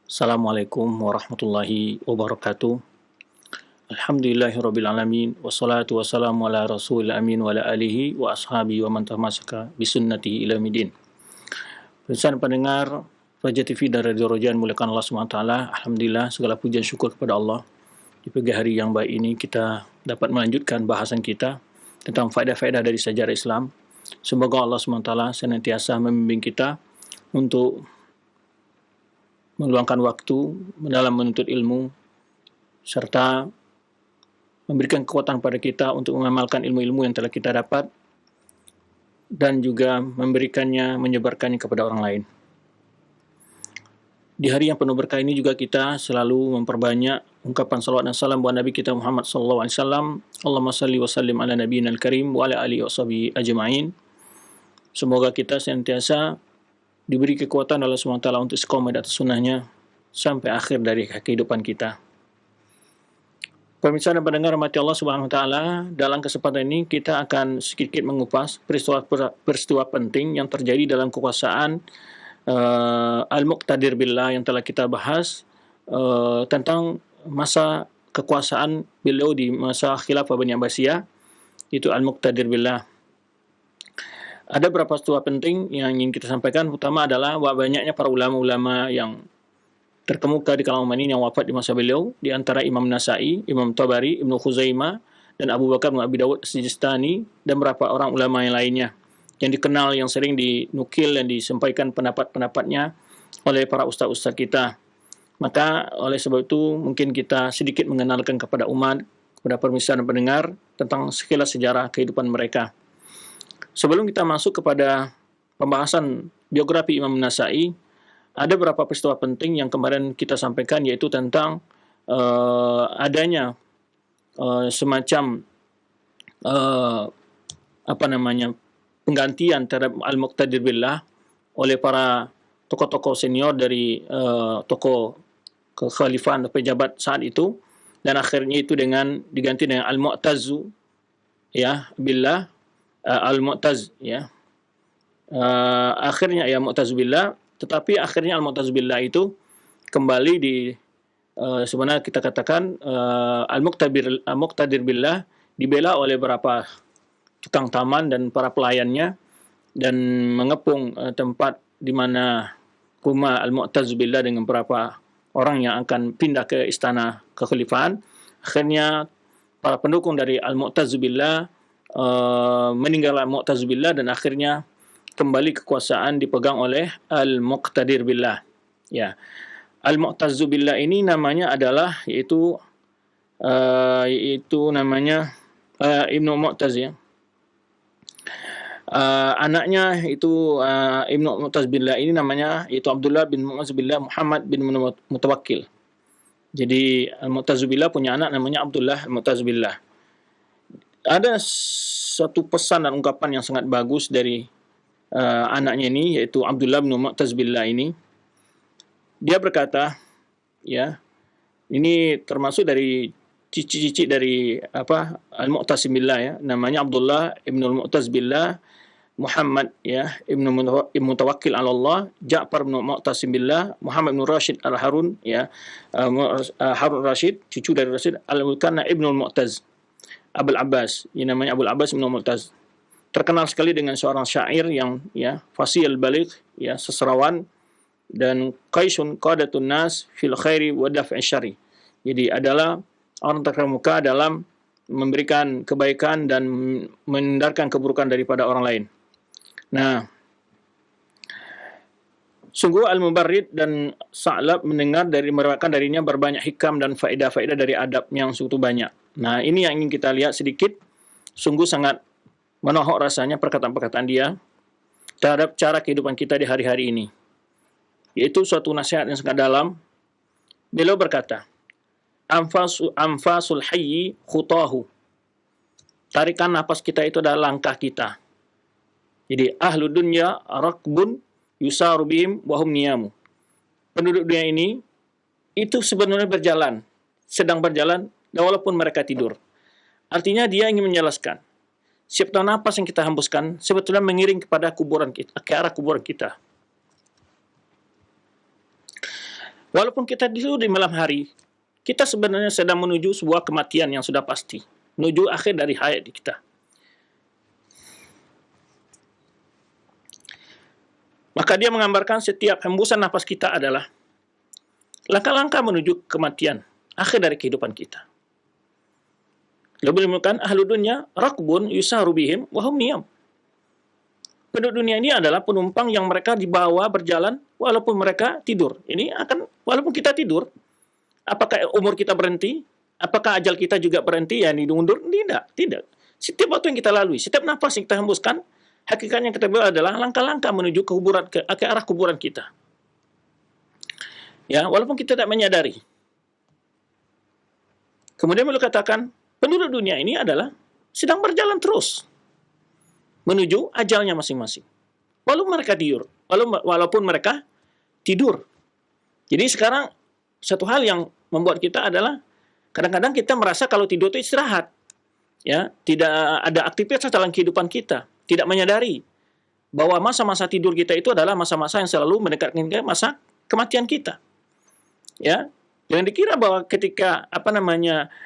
Assalamualaikum warahmatullahi wabarakatuh. Alhamdulillahirrabbilalamin. Wassalatu wassalamu ala rasulil amin wa ala alihi wa ashabihi wa man tamasaka bisunnatihi ila midin. Pemirsa dan pendengar Raja TV dan Radio Roja yang dimuliakan Allah SWT. Alhamdulillah, segala puji dan syukur kepada Allah. Di pagi hari yang baik ini kita dapat melanjutkan bahasan kita tentang faedah-faedah dari sejarah Islam. Semoga Allah SWT senantiasa membimbing kita untuk meluangkan waktu dalam menuntut ilmu serta memberikan kekuatan pada kita untuk mengamalkan ilmu-ilmu yang telah kita dapat dan juga memberikannya, menyebarkannya kepada orang lain. Di hari yang penuh berkah ini juga kita selalu memperbanyak ungkapan salawat dan salam buat Nabi kita Muhammad sallallahu alaihi wasallam. Allahumma salli wa sallim ala nabiyina al-karim wa ala alihi wa sahbihi ajma'in. Semoga kita senantiasa diberi kekuatan Allah SWT untuk istiqomah di atas sunnahnya sampai akhir dari kehidupan kita. Pemirsa dan pendengar rahmati Allah SWT, dalam kesempatan ini kita akan sedikit mengupas peristiwa penting yang terjadi dalam kekuasaan Al-Muqtadir Billah yang telah kita bahas tentang masa kekuasaan beliau di masa Khilafah Bani Abbasiyah, itu Al-Muqtadir Billah. Ada beberapa peristiwa penting yang ingin kita sampaikan. Pertama adalah banyaknya para ulama-ulama yang terkemuka di kalangan umat ini yang wafat di masa beliau, di antara Imam Nasa'i, Imam Tabari, Ibnu Khuzaimah, dan Abu Bakar bin Abi Dawud As-Sijistani, dan beberapa orang ulama yang lainnya yang dikenal, yang sering dinukil dan disampaikan pendapat-pendapatnya oleh para ustaz-ustaz kita. Maka oleh sebab itu mungkin kita sedikit mengenalkan kepada umat, kepada pemirsa dan pendengar tentang sekilas sejarah kehidupan mereka. Sebelum kita masuk kepada pembahasan biografi Imam Nasa'i, ada beberapa peristiwa penting yang kemarin kita sampaikan, yaitu tentang adanya semacam penggantian terhadap Al-Muqtadir Billah oleh para tokoh-tokoh senior dari tokoh kekhalifahan pejabat saat itu, dan akhirnya itu diganti dengan Al-Mu'tazzu Billah, Al-Mu'taz akhirnya Mu'taz Billah, tetapi akhirnya Al-Mu'taz Billah itu kembali sebenarnya kita katakan Al-Muqtadir Billah dibela oleh beberapa tukang taman dan para pelayannya, dan mengepung tempat di mana rumah Al-Mu'taz Billah dengan beberapa orang yang akan pindah ke istana kekhalifahan. Akhirnya para pendukung dari Al-Mu'taz Billah meninggal Al-Mu'taz Billah, dan akhirnya kembali kekuasaan dipegang oleh Al-Muqtadir Billah. Al-Mu'taz Billah ini namanya adalah yaitu namanya Ibnu Mu'taz anaknya itu Ibnu Mu'taz Billah ini namanya yaitu Abdullah bin Mu'taz Billah Muhammad bin Mutawakkil. Jadi Al-Mu'taz Billah punya anak namanya Abdullah Mu'taz Billah. Ada satu pesan dan ungkapan yang sangat bagus dari anaknya ini, yaitu Abdullah bin Mu'taz Billah ini. Dia berkata, ini termasuk dari cici-cici dari Al-Mu'tasim Billah, namanya Abdullah ibn Mu'taz Billah Muhammad ibn Mutawakkil ala Allah, Ja'far bin Mu'tasim Billah, Muhammad bin Rashid al-Harun Harun Rashid, cucu dari Rashid al-Mukanna ibn Mu'taz Abul Abbas, yang namanya Abul Abbas bin Mu'taz. Terkenal sekali dengan seorang syair yang fasil baligh, seserawan, dan qaisun qadatun nas fil khairi wa daf'i syarri. Jadi adalah orang terkemuka dalam memberikan kebaikan dan menghindarkan keburukan daripada orang lain. Nah, sungguh Al-Mubarrid dan Sa'lab meriwayatkan darinya berbanyak hikam dan faedah-faedah dari adab yang sungguh banyak. Nah, ini yang ingin kita lihat sedikit. Sungguh sangat menohok rasanya perkataan-perkataan dia terhadap cara kehidupan kita di hari-hari ini. Yaitu suatu nasihat yang sangat dalam. Beliau berkata, Anfasul hayyi khutahu. Tarikan nafas kita itu adalah langkah kita. Jadi ahlu dunya rakbun yusaru bihim wa hum niyamu. Penduduk dunia ini itu sebenarnya sedang berjalan walaupun mereka tidur. Artinya dia ingin menjelaskan, setiap nafas yang kita hembuskan sebetulnya mengiring kepada kuburan kita, ke arah kuburan kita. Walaupun kita tidur di malam hari, kita sebenarnya sedang menuju sebuah kematian yang sudah pasti, menuju akhir dari hayat kita. Maka dia menggambarkan setiap hembusan nafas kita adalah langkah-langkah menuju kematian, akhir dari kehidupan kita. Lebih menemukan ahlu dunia, rakbun yusaru bihim wahum niyam. Penduduk dunia ini adalah penumpang yang mereka dibawa berjalan walaupun mereka tidur. Ini akan, walaupun kita tidur, apakah umur kita berhenti? Apakah ajal kita juga berhenti? Ya, diundur? Tidak. Setiap waktu yang kita lalui, setiap nafas yang kita hembuskan, hakikatnya yang kita buat adalah langkah-langkah menuju ke arah kuburan kita. Ya, walaupun kita tidak menyadari. Kemudian beliau katakan, penduduk dunia ini adalah sedang berjalan terus menuju ajalnya masing-masing. Walaupun mereka tidur. Jadi sekarang satu hal yang membuat kita adalah kadang-kadang kita merasa kalau tidur itu istirahat. Ya, tidak ada aktivitas dalam kehidupan kita, tidak menyadari bahwa masa-masa tidur kita itu adalah masa-masa yang selalu mendekatkan ke masa kematian kita. Ya, jangan dikira bahwa ketika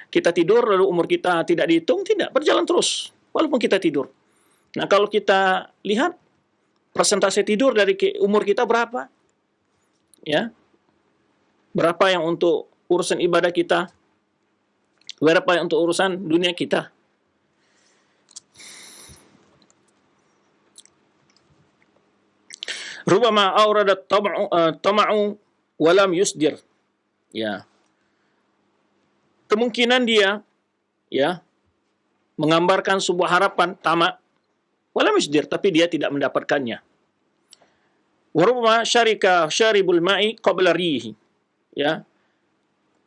kita tidur lalu umur kita tidak dihitung, tidak, berjalan terus walaupun kita tidur. Nah, kalau kita lihat persentase tidur dari umur kita berapa? Ya. Berapa yang untuk urusan ibadah kita? Berapa yang untuk urusan dunia kita? Rubama auradat tama'u walam yusdir. Ya. Kemungkinan dia menggambarkan sebuah harapan tamak walam yusdir, tapi dia tidak mendapatkannya. Wa rubama syarika syaribul ma'i qabla rihi. Ya.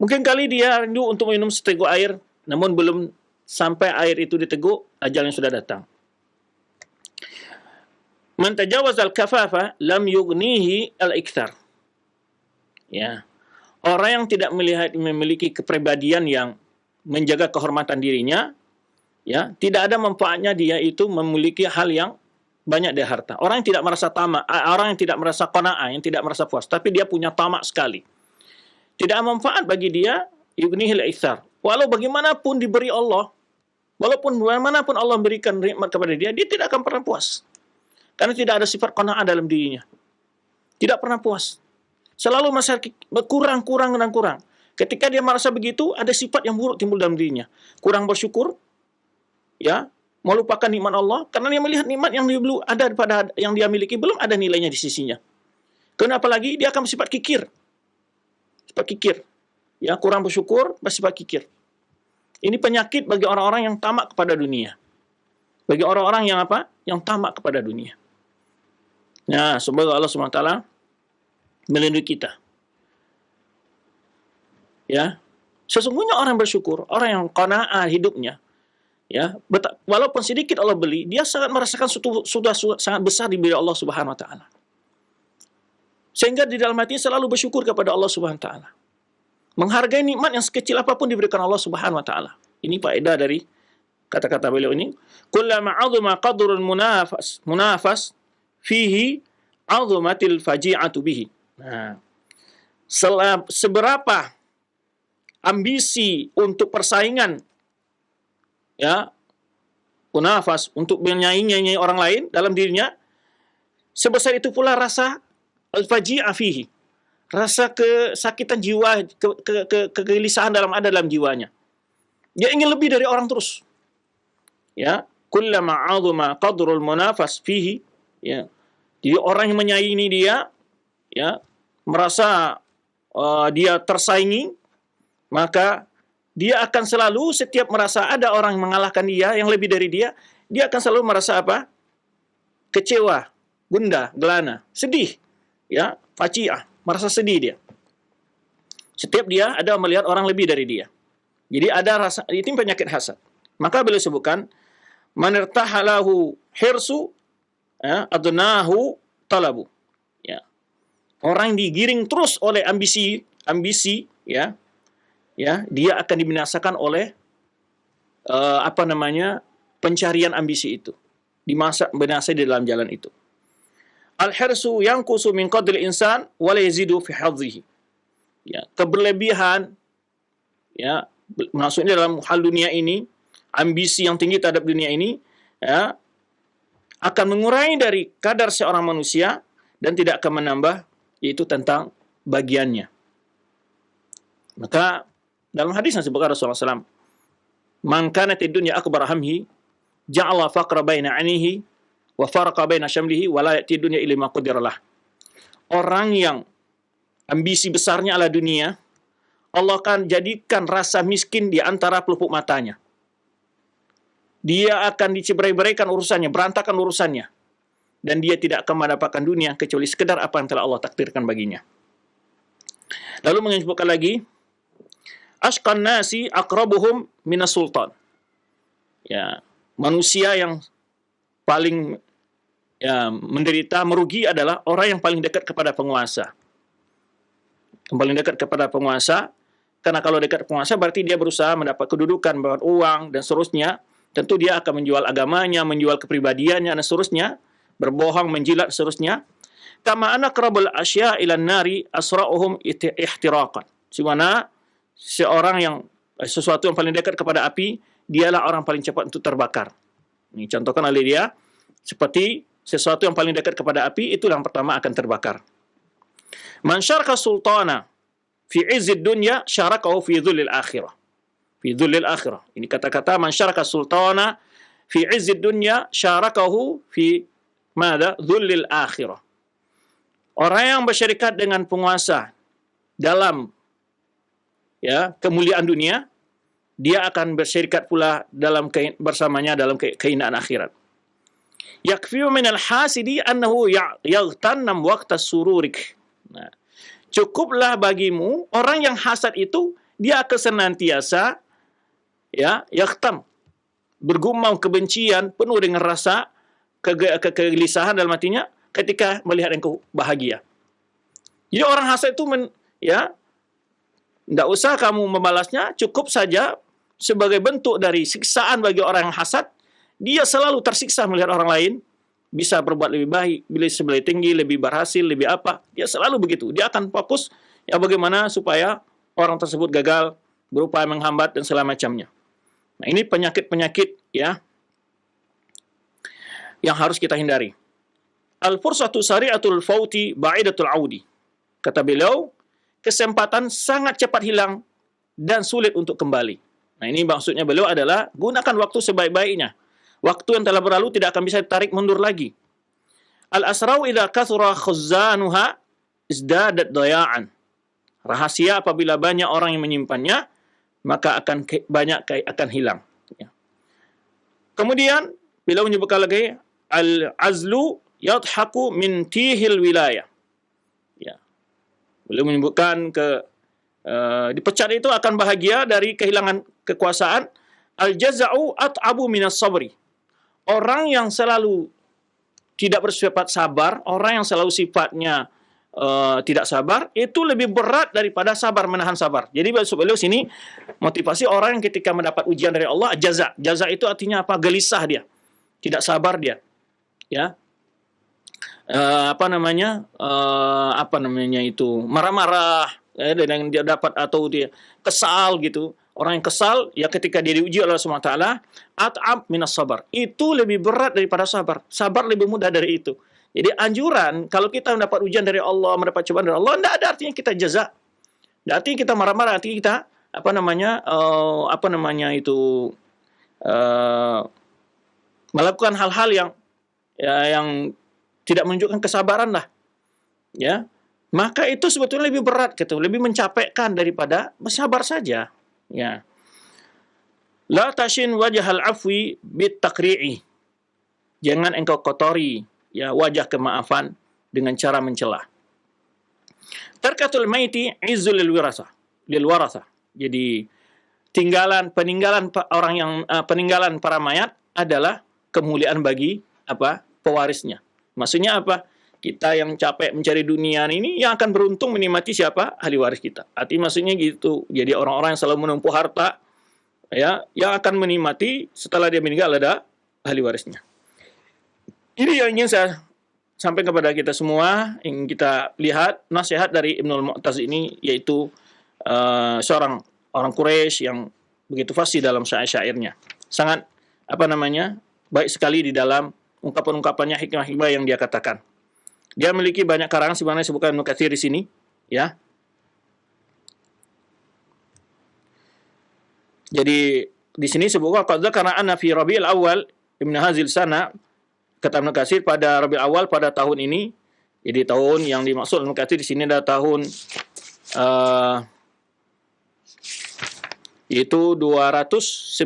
Mungkin kali dia rindu untuk minum seteguk air, namun belum sampai air itu diteguk, ajalnya sudah datang. Man tajawaz al-kafafa lam yughnihi al-ikthar. Ya. Orang yang tidak memiliki kepribadian yang menjaga kehormatan dirinya, ya, tidak ada manfaatnya dia itu memiliki hal yang banyak dari harta. Orang yang tidak merasa tamak, orang yang tidak merasa qanaah, yang tidak merasa puas, tapi dia punya tamak sekali. Tidak manfaat bagi dia yughnihil ikthar. Walau bagaimanapun diberi Allah, walaupun bagaimanapun Allah berikan nikmat kepada dia, dia tidak akan pernah puas. Karena tidak ada sifat qanaah dalam dirinya. Tidak pernah puas. Selalu merasa berkurang. Ketika dia merasa begitu, ada sifat yang buruk timbul dalam dirinya. Kurang bersyukur, ya, melupakan nikmat Allah, karena dia melihat nikmat yang dulu ada pada yang dia miliki belum ada nilainya di sisinya. Kenapa lagi dia akan bersifat kikir. Sifat kikir. Ya, kurang bersyukur, bersifat kikir. Ini penyakit bagi orang-orang yang tamak kepada dunia. Bagi orang-orang yang apa? Yang tamak kepada dunia. Nah, semoga Allah SWT melindungi kita. Ya, sesungguhnya orang bersyukur, orang yang qanaah hidupnya, ya, walaupun sedikit Allah beli, dia sangat merasakan sudah sangat besar diberi Allah Subhanahu wa taala. Sehingga di dalam hati selalu bersyukur kepada Allah Subhanahu wa taala. Menghargai nikmat yang sekecil apapun diberikan Allah Subhanahu wa taala. Ini faedah dari kata-kata beliau ini. Kullama 'azama qadrun munafas fihi 'azumatil faji'atu bihi. Nah, seberapa ambisi untuk persaingan, ya, munafas untuk menyaingi orang lain dalam dirinya, sebesar itu pula rasa al-faji'ah fihi, rasa kesakitan jiwa, kegelisahan dalam jiwanya. Dia ingin lebih dari orang terus. Ya, kullama 'azama qadrul munafas fihi, ya. Jadi orang yang menyaingi dia, ya, merasa dia tersaingi, maka dia akan selalu setiap merasa ada orang yang mengalahkan dia, yang lebih dari dia akan selalu merasa apa? Kecewa, gundah, gelana, sedih, ya, faji'ah, merasa sedih dia. Setiap dia ada melihat orang lebih dari dia. Jadi ada rasa, itu penyakit hasad. Maka beliau sebutkan, man irtahalahu hirsu, ya, adnahu talabu. Ya. Orang yang digiring terus oleh ambisi, ya, dia akan dibinasakan oleh pencarian ambisi itu. Binasa di dalam jalan itu. Al-hirsu yanqusu min qadri insan wa la yazidu fi hadhihi. ya, keberlebihan, ya, maksudnya dalam hal dunia ini, ambisi yang tinggi terhadap dunia ini, ya, akan mengurangi dari kadar seorang manusia dan tidak akan menambah, yaitu tentang bagiannya. Maka dalam hadis yang disebutkan Rasulullah SAW, "Man kanatid dunya akbar hamhi, ja'ala faqra baina 'ainihi, wa faraqa baina syamlihi, wa la ya'ti dunya illa ma qadara lah." Orang yang ambisi besarnya adalah dunia, Allah akan jadikan rasa miskin di antara pelupuk matanya. Dia akan diceberai-beraikan urusannya, berantakan urusannya. Dan dia tidak akan mendapatkan dunia kecuali sekedar apa yang telah Allah takdirkan baginya. Lalu menyebutkan lagi, "Ashqan nasi aqrabuhum minas sultan." Ya, manusia yang paling, ya, menderita, merugi adalah orang yang paling dekat kepada penguasa. Yang paling dekat kepada penguasa, karena kalau dekat penguasa berarti dia berusaha mendapat kedudukan, mendapat uang, dan seterusnya. Tentu dia akan menjual agamanya, menjual kepribadiannya, dan seterusnya, berbohong, menjilat, seterusnya. Kama anna aqrabul asya' ila nari asra'uhum ihtiraqan. Dimana seorang yang sesuatu yang paling dekat kepada api, dialah orang paling cepat untuk terbakar. Ini contohkan oleh dia, seperti sesuatu yang paling dekat kepada api, itu yang pertama akan terbakar. Man syaraka sultana fi izzid dunya syarakahu fi dhullil akhirah. Fi dhullil akhirah. Ini kata-kata man syaraka sultana fi izzid dunya syarakahu fi mada? Dhullil akhirah. Orang yang bersyarikat dengan penguasa dalam, ya, kemuliaan dunia, dia akan bersyarikat pula dalam bersamanya dalam kehinaan akhirat. Yakfiu min al-hasidi annahu yaghtannam waqta sururik. Nah, cukuplah bagimu, orang yang hasad itu, dia akan senantiasa, ya, yaghtam, bergumam kebencian, penuh dengan rasa kegelisahan dalam hatinya ketika melihat engkau bahagia. Jadi orang hasad itu, ya, tidak usah kamu membalasnya, cukup saja sebagai bentuk dari siksaan bagi orang yang hasad, dia selalu tersiksa melihat orang lain bisa berbuat lebih baik, lebih tinggi, lebih berhasil, lebih apa. Dia selalu begitu. Dia akan fokus, ya, bagaimana supaya orang tersebut gagal, berupaya menghambat, dan segala macamnya. Nah, ini penyakit-penyakit, ya, yang harus kita hindari. Al-fursatu sari'atul fauti ba'idatul audi. Kata beliau, kesempatan sangat cepat hilang dan sulit untuk kembali. Nah, ini maksudnya beliau adalah gunakan waktu sebaik-baiknya. Waktu yang telah berlalu tidak akan bisa ditarik mundur lagi. Al-asra'u idza kathura khuzzanuha izdadat daya'an. Rahasia apabila banyak orang yang menyimpannya, maka akan hilang. Ya. Kemudian beliau menyebutkan lagi al-azlu yadhaku min tihil wilayah. Ya. Beliau menyebutkan dipecat itu akan bahagia dari kehilangan kekuasaan. Al-jaza'u at'abu minas sabri. Orang yang selalu tidak bersifat sabar, orang yang selalu sifatnya tidak sabar, itu lebih berat daripada sabar, menahan sabar. Jadi beliau sini motivasi orang yang ketika mendapat ujian dari Allah, jaza. Jaza itu artinya apa? Gelisah dia, tidak sabar dia, ya. Marah-marah, ya, dan dia dapat, atau dia kesal gitu. Orang yang kesal, ya, ketika dia diuji oleh Allah SWT, at'ab minas sabar. Itu lebih berat daripada sabar. Sabar lebih mudah dari itu. Jadi anjuran, kalau kita mendapat ujian dari Allah, mendapat cobaan dari Allah, tidak ada artinya kita jaza. Tidak artinya kita marah-marah, artinya kita melakukan hal-hal yang tidak menunjukkan kesabaran lah. Ya. Maka itu sebetulnya lebih berat gitu, lebih mencapekkan daripada bersabar saja. Ya. La tashin wajhal afwi bit takri'i. Jangan engkau kotori, ya, wajah kemaafan dengan cara mencela. Tarkatul maiti izzul lil warasa. Jadi peninggalan para mayat adalah kemuliaan bagi pewarisnya. Maksudnya apa? Kita yang capek mencari dunia ini, yang akan beruntung menikmati siapa? Ahli waris kita. Maksudnya gitu. Jadi orang-orang yang selalu menumpuk harta, ya, yang akan menikmati setelah dia meninggal ada ahli warisnya. Ini yang ingin saya sampai kepada kita semua. Ingin kita lihat nasihat dari Ibnul Mu'taz ini, yaitu seorang orang Quraisy yang begitu fasih dalam syair-syairnya. Sangat baik sekali di dalam ungkapan-ungkapannya, hikmah-hikmah yang dia katakan. Dia memiliki banyak karangan sebenarnya disebutkan Ibnu Katsir di sini, ya. Jadi di sini sebutkan qad dzakara anna fi Rabiul Awal Ibnu Hazil sana, kata Ibnu Katsir, pada Rabiul Awal pada tahun ini. Jadi tahun yang dimaksud Ibnu Katsir di sini adalah tahun yaitu 296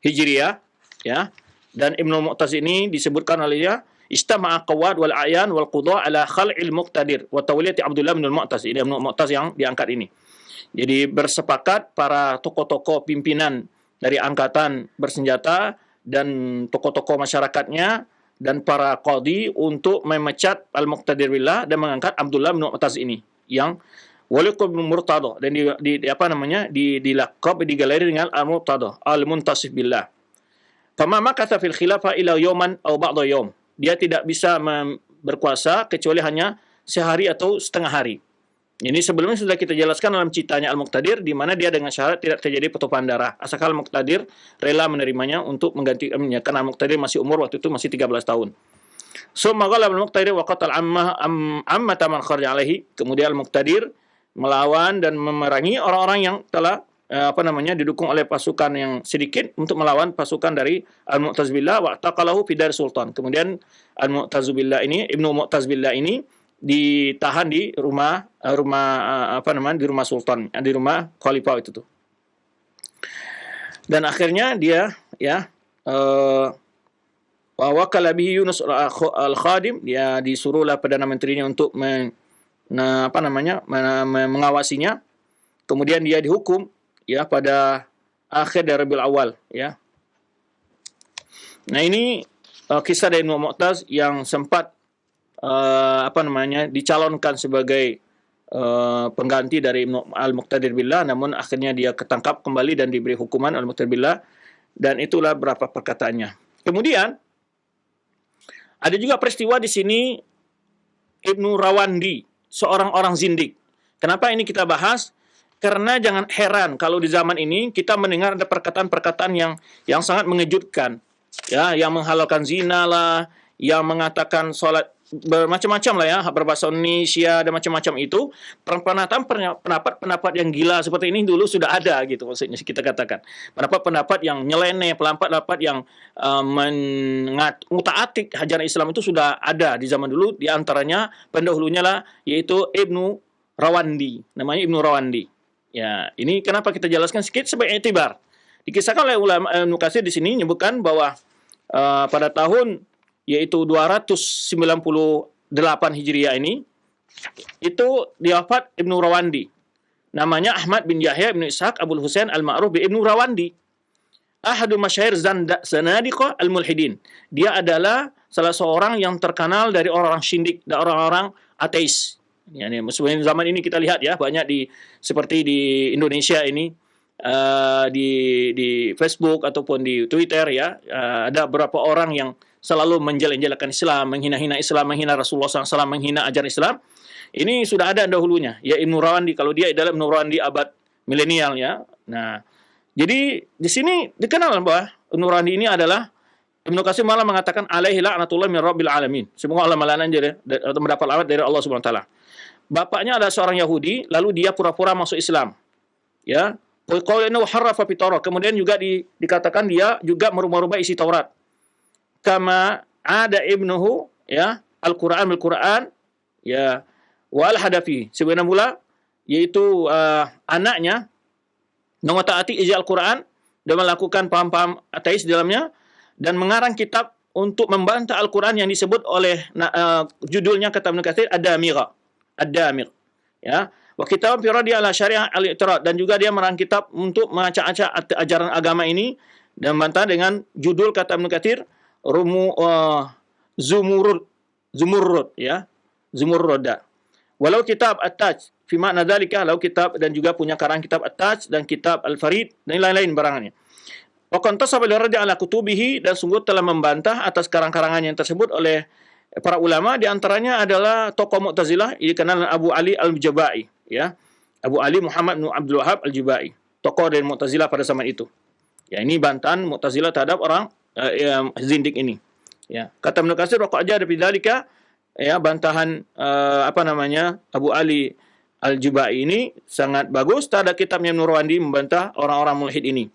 Hijriah, ya. Dan Ibnu Mu'taz ini disebutkan olehnya istama'a qawad wal a'yan wal qudha ala khal'il muqtadir wa tawliyati Abdullah bin Mu'taz. Ini Ibnu Mu'taz yang diangkat ini. Jadi bersepakat para tokoh-tokoh pimpinan dari angkatan bersenjata dan tokoh-tokoh masyarakatnya dan para qadhi untuk memecat al-muqtadir billah dan mengangkat Abdullah bin Mu'taz ini yang Waliqab bin Murtada, dan dilakab, digelar dengan Al-Murtada, Al-Muntasif Billah. Fama makatha fil khilafah ila yawman aw ba'da yawm. Dia tidak bisa berkuasa kecuali hanya sehari atau setengah hari. Ini sebelumnya sudah kita jelaskan dalam citanya Al-Muqtadir, di mana dia dengan syarat tidak terjadi pertumpahan darah. Asalkan Al-Muqtadir rela menerimanya untuk menggantikannya, karena Al-Muqtadir masih umur waktu itu masih 13 tahun. Summa ghalaba Al-Muqtadir wa qatal ammata man kharaja alaihi. Kemudian Al-Muqtadir melawan dan memerangi orang-orang yang telah didukung oleh pasukan yang sedikit untuk melawan pasukan dari Al-Mu'taz Billah wa taqalahu fi dar sultan. Kemudian Al-Mu'taz Billah ini, Ibnu Mu'taz Billah ini ditahan di rumah di rumah sultan, di rumah khalifah itu tuh. Dan akhirnya dia wa wakala bihi Yunus al-Khadim, dia disuruhlah Perdana Menterinya untuk mengawasinya. Kemudian dia dihukum, ya, pada akhir dari Rabiul Awal, ya. Nah, ini kisah dari Ibnu Mu'taz yang sempat dicalonkan sebagai pengganti dari Al-Muqtadir Billah, namun akhirnya dia ketangkap kembali dan diberi hukuman Al-Muqtadir Billah, dan itulah berapa perkataannya. Kemudian ada juga peristiwa di sini Ibnu Rawandi, seorang orang zindik. Kenapa ini kita bahas? Karena jangan heran kalau di zaman ini kita mendengar ada perkataan-perkataan yang sangat mengejutkan, ya, yang menghalalkan zina lah, yang mengatakan sholat bermacam-macam lah, ya, berbahasa Indonesia dan macam-macam itu. Pendapat-pendapat yang gila seperti ini dulu sudah ada, gitu maksudnya kita katakan. Pendapat-pendapat yang nyeleneh, pendapat yang mengutaati ajaran Islam itu sudah ada di zaman dulu. Di antaranya pendahulunya lah, yaitu Ibnu Rawandi, namanya Ibnu Rawandi. Ya, ini kenapa kita jelaskan sedikit sebagai itibar. Dikisahkan oleh ulama Ibnu Katsir di sini menyebutkan bahwa pada tahun yaitu 298 Hijriah ini, itu diwafat Ibnu Rawandi. Namanya Ahmad bin Yahya bin Ishaq Abul Husain Al-Ma'ruf bin Ibnu Rawandi. Ahadu masyahir Zanadiqah Al-Mulhidin. Dia adalah salah seorang yang terkenal dari orang-orang shindik, dan orang-orang ateis. Yani, zaman ini kita lihat, ya, banyak seperti di Indonesia ini, di Facebook ataupun di Twitter, ya, ada beberapa orang yang selalu menjelek-jelekan Islam, menghina-hina Islam, menghina Rasulullah SAW, menghina ajaran Islam. Ini sudah ada dahulunya, ya, Ibnu Rawandi. Kalau dia adalah Ibnu Rawandi abad milenial, ya. Nah, jadi di sini dikenal bahwa Ibnu Rawandi ini adalah, Ibnu Katsir malah mengatakan alaihi la'natullah min rabbil alamin. Semoga Allah melaknat atau mendapat laknat dari Allah Subhanahu wa taala. Bapaknya adalah seorang Yahudi, lalu dia pura-pura masuk Islam, ya. Kemudian juga dikatakan dia juga merubah-rubah isi Taurat. Kama ada ibnuhu, ya, Al-Quran bil-Quran, ya, wal hadafi, sebenarnya mula, yaitu anaknya mengataati isi Al-Quran dan melakukan paham-paham ateis di dalamnya, dan mengarang kitab untuk membantah Al-Quran yang disebut oleh judulnya kata Ibnu Katsir Ad-Damigh, ya. Wa kitab fi radi ala syariah al-i'tirad, dan juga dia mengarang kitab untuk mengacak-acak ajaran agama ini dan membantah dengan judul kata Ibnu Katsir Zumurrud, ya, Zumurruda. Walau kitab At-Taj fi makna dzalika, lalu kitab, dan juga punya karang kitab At-Taj dan kitab Al-Farid dan lain-lain barangannya. Wa qantasaba li raddi ala kutubihi, dan sungguh telah membantah atas karang-karangan yang tersebut oleh para ulama, di antaranya adalah tokoh Mu'tazilah dikenal dengan Abu Ali Al-Jubai, ya. Abu Ali Muhammad bin Abdul Wahhab Al-Jubai, tokoh dari Mu'tazilah pada zaman itu. Ya, ini bantahan Mu'tazilah terhadap orang zindik ini. Ya, kata Ibnu Katsir wa qad fi dzalika, ya, bantahan Abu Ali Al-Jubai ini sangat bagus. Ada kitabnya Nurwandi membantah orang-orang mulhid ini.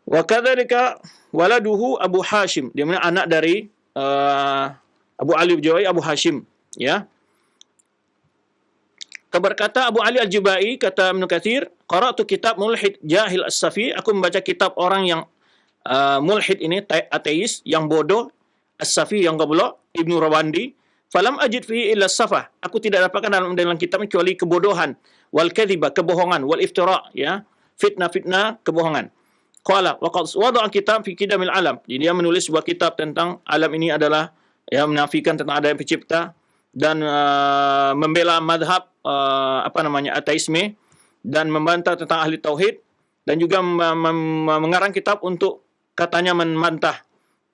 Wa kadzalika waladuhu Abu Hashim, dia mana anak dari Abu Ali Al-Jubai, Abu Hashim, ya. Berkata Abu Ali Al-Jubai, kata Ibnu Katsir, qara'tu kitab mulhid jahil as-safi, aku membaca kitab orang yang mulhid ini, ateis yang bodoh, as-safi yang goblok, Ibnu Rawandi. Falam ajid fihi illa safah, aku tidak dapatkan dalam kitab kecuali kebodohan, wal kadhiba, kebohongan, wal iftira, ya, fitnah kebohongan. Qala wa qad wada'a kitab fi qidamil alam, jadi dia menulis sebuah kitab tentang alam ini adalah, ya, menafikan tentang ada yang pencipta dan membela madhab ateisme dan membantah tentang ahli tauhid, dan juga mengarang kitab untuk katanya membantah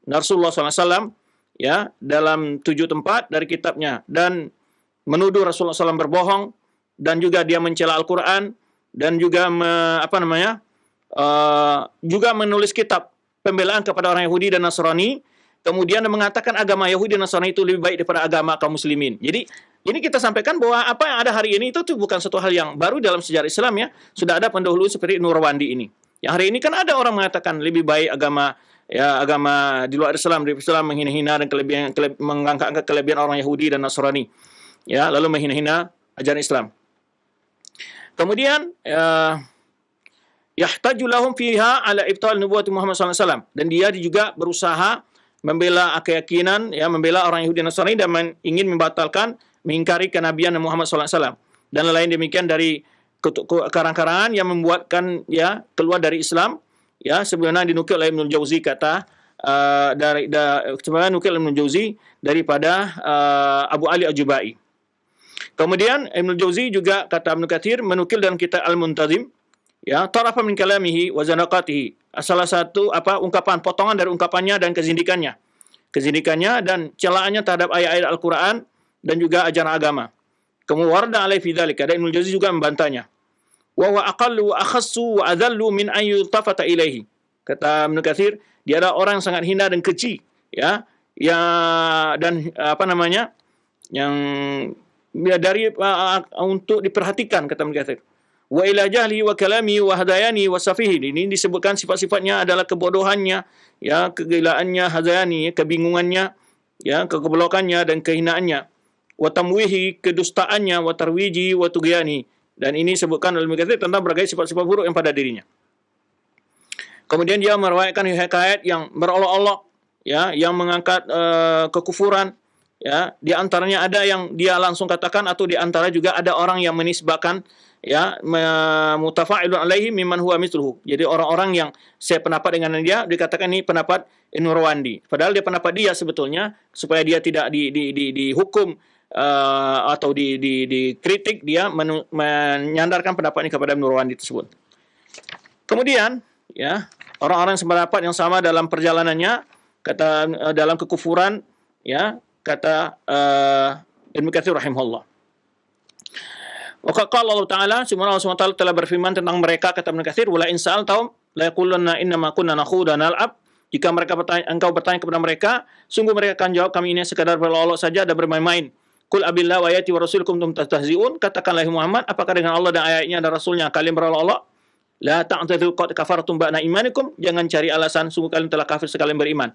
Rasulullah SAW, ya, dalam 7 tempat dari kitabnya, dan menuduh Rasulullah SAW berbohong, dan juga dia mencela Al-Quran, dan juga juga menulis kitab pembelaan kepada orang Yahudi dan Nasrani, kemudian mengatakan agama Yahudi dan Nasrani itu lebih baik daripada agama kaum muslimin. Jadi ini kita sampaikan bahwa apa yang ada hari ini itu bukan satu hal yang baru dalam sejarah Islam, ya. Sudah ada pendahulu seperti Nurwandi ini. Yang hari ini kan ada orang mengatakan lebih baik agama di luar Islam, dari Islam menghina-hina dan mengangkat kelebihan orang Yahudi dan Nasrani, ya, lalu menghina-hina ajaran Islam. Kemudian yahtaju lahum fiha ala ibtal nubuwwati Muhammad SAW, dan dia juga berusaha membela keyakinan, ya, membela orang Yahudi dan Nasrani dan ingin membatalkan, mengingkari kenabian Muhammad SAW, dan lain demikian dari karang-karangan yang membuatkan, ya, keluar dari Islam. Ya, sebenarnya dinukil oleh Ibnu Jauzi, kata sebenarnya nukil Ibnu Jauzi daripada Abu Ali Al-Jubai. Kemudian Ibnu Jauzi juga, kata Ibnu Katsir, menukil dalam kitab Al-Muntazim, ya, tarafa min kalamihi wa zanaqatihi, salah satu ungkapan, potongan dari ungkapannya dan kezindikannya dan celaannya terhadap ayat-ayat Al-Qur'an dan juga ajaran agama. Kemudian warda alaihi fi dzalika, dan Ibnu Jauzi juga membantahnya. Wa huwa aqallu wa akhassu wa adhallu min an yultafata ilaihi. Kata Ibnu Katsir, dia adalah orang yang sangat hina dan keji, ya, dan yang dari untuk diperhatikan, kata Ibnu Katsir. Wa ila jahli wa kalami wa hadayani wa safihi, ini disebutkan sifat-sifatnya adalah kebodohannya, ya, kegilaannya, hadayani, kebingungannya, ya, kegoblokannya dan kehinaannya, wa tamwihi, kedustaannya, wa tarwiji wa tugyani. Dan ini disebutkan oleh Ibnu Katsir tentang berbagai sifat-sifat buruk yang pada dirinya. Kemudian dia meriwayatkan hikayat yang berolok-olok, ya, yang mengangkat kekufuran, ya. Di antaranya ada yang dia langsung katakan, atau di antara juga ada orang yang menisbahkan, ya, mutafa'ilun alaihi mimman huwa mithluhu. Jadi orang-orang yang saya pendapat dengan dia dikatakan ini pendapat Nurwandi. Padahal dia pendapat dia sebetulnya, supaya dia tidak dihukum atau dikritik, dia menyandarkan pendapat ini kepada Nurwandi tersebut. Kemudian, ya, orang-orang sependapat yang sama dalam perjalanannya, kata dalam kekufuran, ya, kata Ibnu Katsir rahimahullah. Wa qala Allah Ta'ala, subhanahu wa ta'ala telah berfirman tentang mereka, kata Ibnu Katsir, wala in sa'altahum la yaqulunna innama kunna nakhudu wa nal'ab. Jika engkau bertanya kepada mereka, sungguh mereka akan jawab, kami ini sekadar berolok saja dan bermain-main. Qul abillah wa ayati wa rasulikum kuntum tastahzi'un, katakanlah Muhammad, apakah dengan Allah dan ayatnya dan rasulnya kalian berolok-olok? La ta'tadzu qad kafartum ba'da imanikum, jangan cari alasan, sungguh kalian telah kafir sekalian beriman.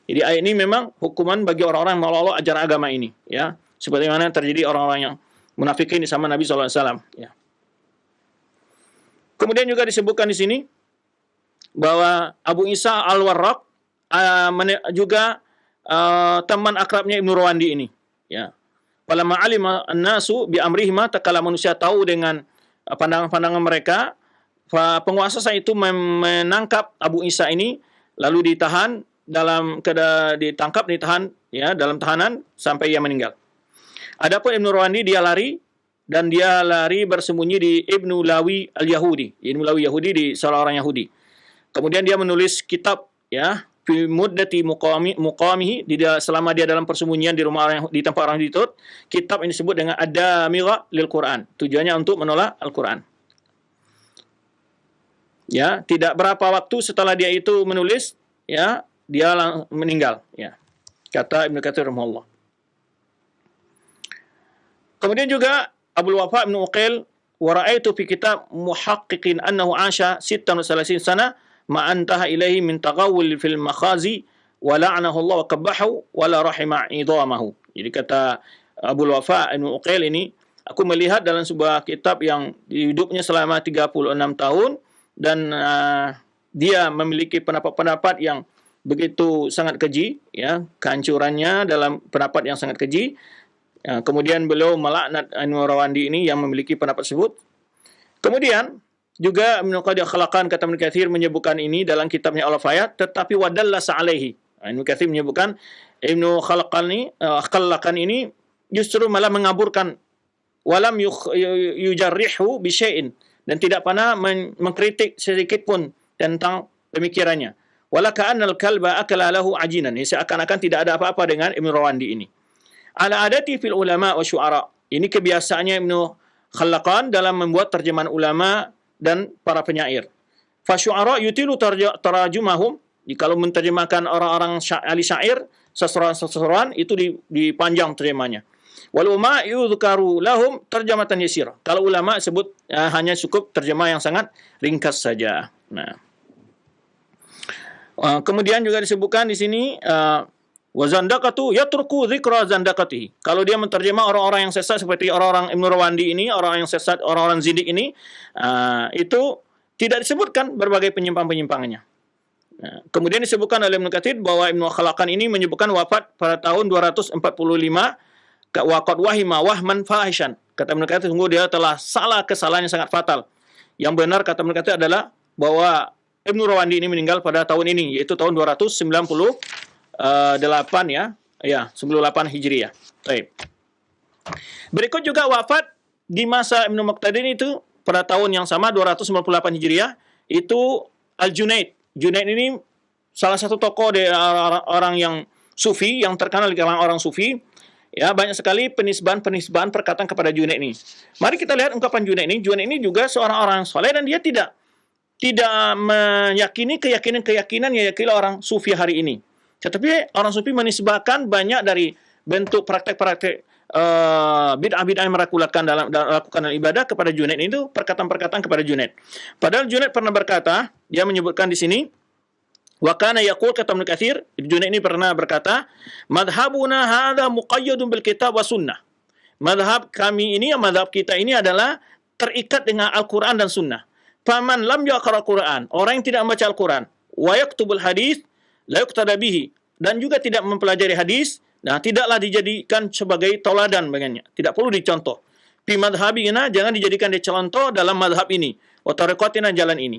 Jadi ayat ini memang hukuman bagi orang-orang yang melolok ajaran agama ini, ya, seperti mana terjadi orang-orang yang munafikin di zaman Nabi SAW, ya. Kemudian juga disebutkan di sini bahwa Abu Isa Al-Warraq juga teman akrabnya Ibnu Rawandi ini, ya. Falamma alima an-nasu bi amrihima, tatkala manusia tahu dengan pandangan-pandangan mereka, penguasa saat itu menangkap Abu Isa ini, lalu ditahan ditahan, ya, dalam tahanan sampai ia meninggal. Adapun Ibnu Rawandi, dia lari bersembunyi di Ibnu Lawi Al-Yahudi. Ibnu Lawi Yahudi, di seorang orang Yahudi. Kemudian dia menulis kitab, ya, fi muddati muqamihi, selama dia dalam persembunyian di rumah orang, di tempat orang dituntut. Kitab ini disebut dengan ad-damigha lil Quran. Tujuannya untuk menolak Al-Quran. Ya, tidak berapa waktu setelah dia itu menulis, ya, dia meninggal, ya. Kata Ibnu Katsir rahimahullah. Kemudian juga Abul Wafa Ibnu Uqail, wa ra'aitu fi kitab muhaqqiqin annahu 'asha 36 sana ma antaha ilaihi min taghawul fil makhazi wa la'anahu Allah wa qabbahu wa la rahima idamahu. Jadi kata Abul Wafa Ibnu Uqail ini, aku melihat dalam sebuah kitab yang hidupnya selama 36 tahun dan dia memiliki pendapat-pendapat yang begitu sangat keji, ya, kehancurannya dalam pendapat yang sangat keji. Kemudian beliau melaknat An-Rawandi ini yang memiliki pendapat tersebut. Kemudian juga Ibnu Khalaqan, kata Ibnu Katsir, menyebutkan ini dalam kitabnya Al-Fayat, tetapi wadallasa alaihi. Ibnu Katsir menyebutkan Ibnu Khalaqan ini justru malah mengaburkan, walam yujarrihu bi syai'in, dan tidak pernah mengkritik sedikit pun tentang pemikirannya. Wala ka'annal kalba akala lahu ajinan. Seakan-akan tidak ada apa-apa dengan Ibnu Rawandi ini. Ala adati fil ulama wa syu'ara. Ini kebiasaannya Ibnu Khalaqan dalam membuat terjemahan ulama dan para penyair. Fa syu'ara yutilu tarajumahum. Kalau menterjemahkan orang-orang ahli syair, sastrawan itu dipanjang terjemahnya. Wal ulama yuzkaru lahum tarjamatan yasira. Kalau ulama sebut hanya cukup terjemah yang sangat ringkas saja. Nah, kemudian juga disebutkan di sini wa zandaqatu yatruku dzikra zandaqatihi. Kalau dia menterjemah orang-orang yang sesat seperti orang-orang Ibnu Rawandi ini, orang yang sesat, orang-orang zindik ini, itu tidak disebutkan berbagai penyimpangan-penyimpangannya. Kemudian disebutkan oleh Ibnu Katsir bahwa Ibnu Khalaqan ini menyebutkan wafat pada tahun 245, waqad wahima wahman fahishan. Kata Ibnu Katsir, sungguh dia telah salah kesalahan yang sangat fatal. Yang benar, kata Ibnu Katsir, adalah bahwa Ibnu Rawandi ini meninggal pada tahun ini, yaitu tahun 298 ya, 98 Hijriah. Baik. Berikut juga wafat di masa Ibnu Muqtadir itu pada tahun yang sama 298 Hijriah, itu Al-Junaid. Junaid ini salah satu tokoh dari orang yang sufi, yang terkenal di kalangan orang sufi. Ya, banyak sekali penisbahan perkataan kepada Junaid ini. Mari kita lihat ungkapan Junaid ini. Junaid ini juga seorang orang saleh dan dia tidak meyakini keyakinan yang diyakini orang sufi hari ini. Tetapi orang sufi menisbahkan banyak dari bentuk praktek-praktek bid'ah-bid'ah yang melakukan dalam ibadah kepada Junaid itu, perkataan-perkataan kepada Junaid. Padahal Junaid pernah berkata, dia menyebutkan di sini, wa kana yaqul, kata Ibnu Katsir, Junaid ini pernah berkata, madhabuna hadza muqayyadun bil kitab wa sunnah. Madhab kami ini, madhab kita ini adalah terikat dengan Al-Quran dan Sunnah. Faman lam yaqra Al-Quran, orang yang tidak membaca Al-Quran, wa yaktubul hadis, la yuqtada bihi, dan juga tidak mempelajari hadis, nah tidaklah dijadikan sebagai tauladan bagiannya, tidak perlu dicontoh. Fi madhabina, jangan dijadikan dia contoh dalam madhab ini, wa tariqatina, jalan ini.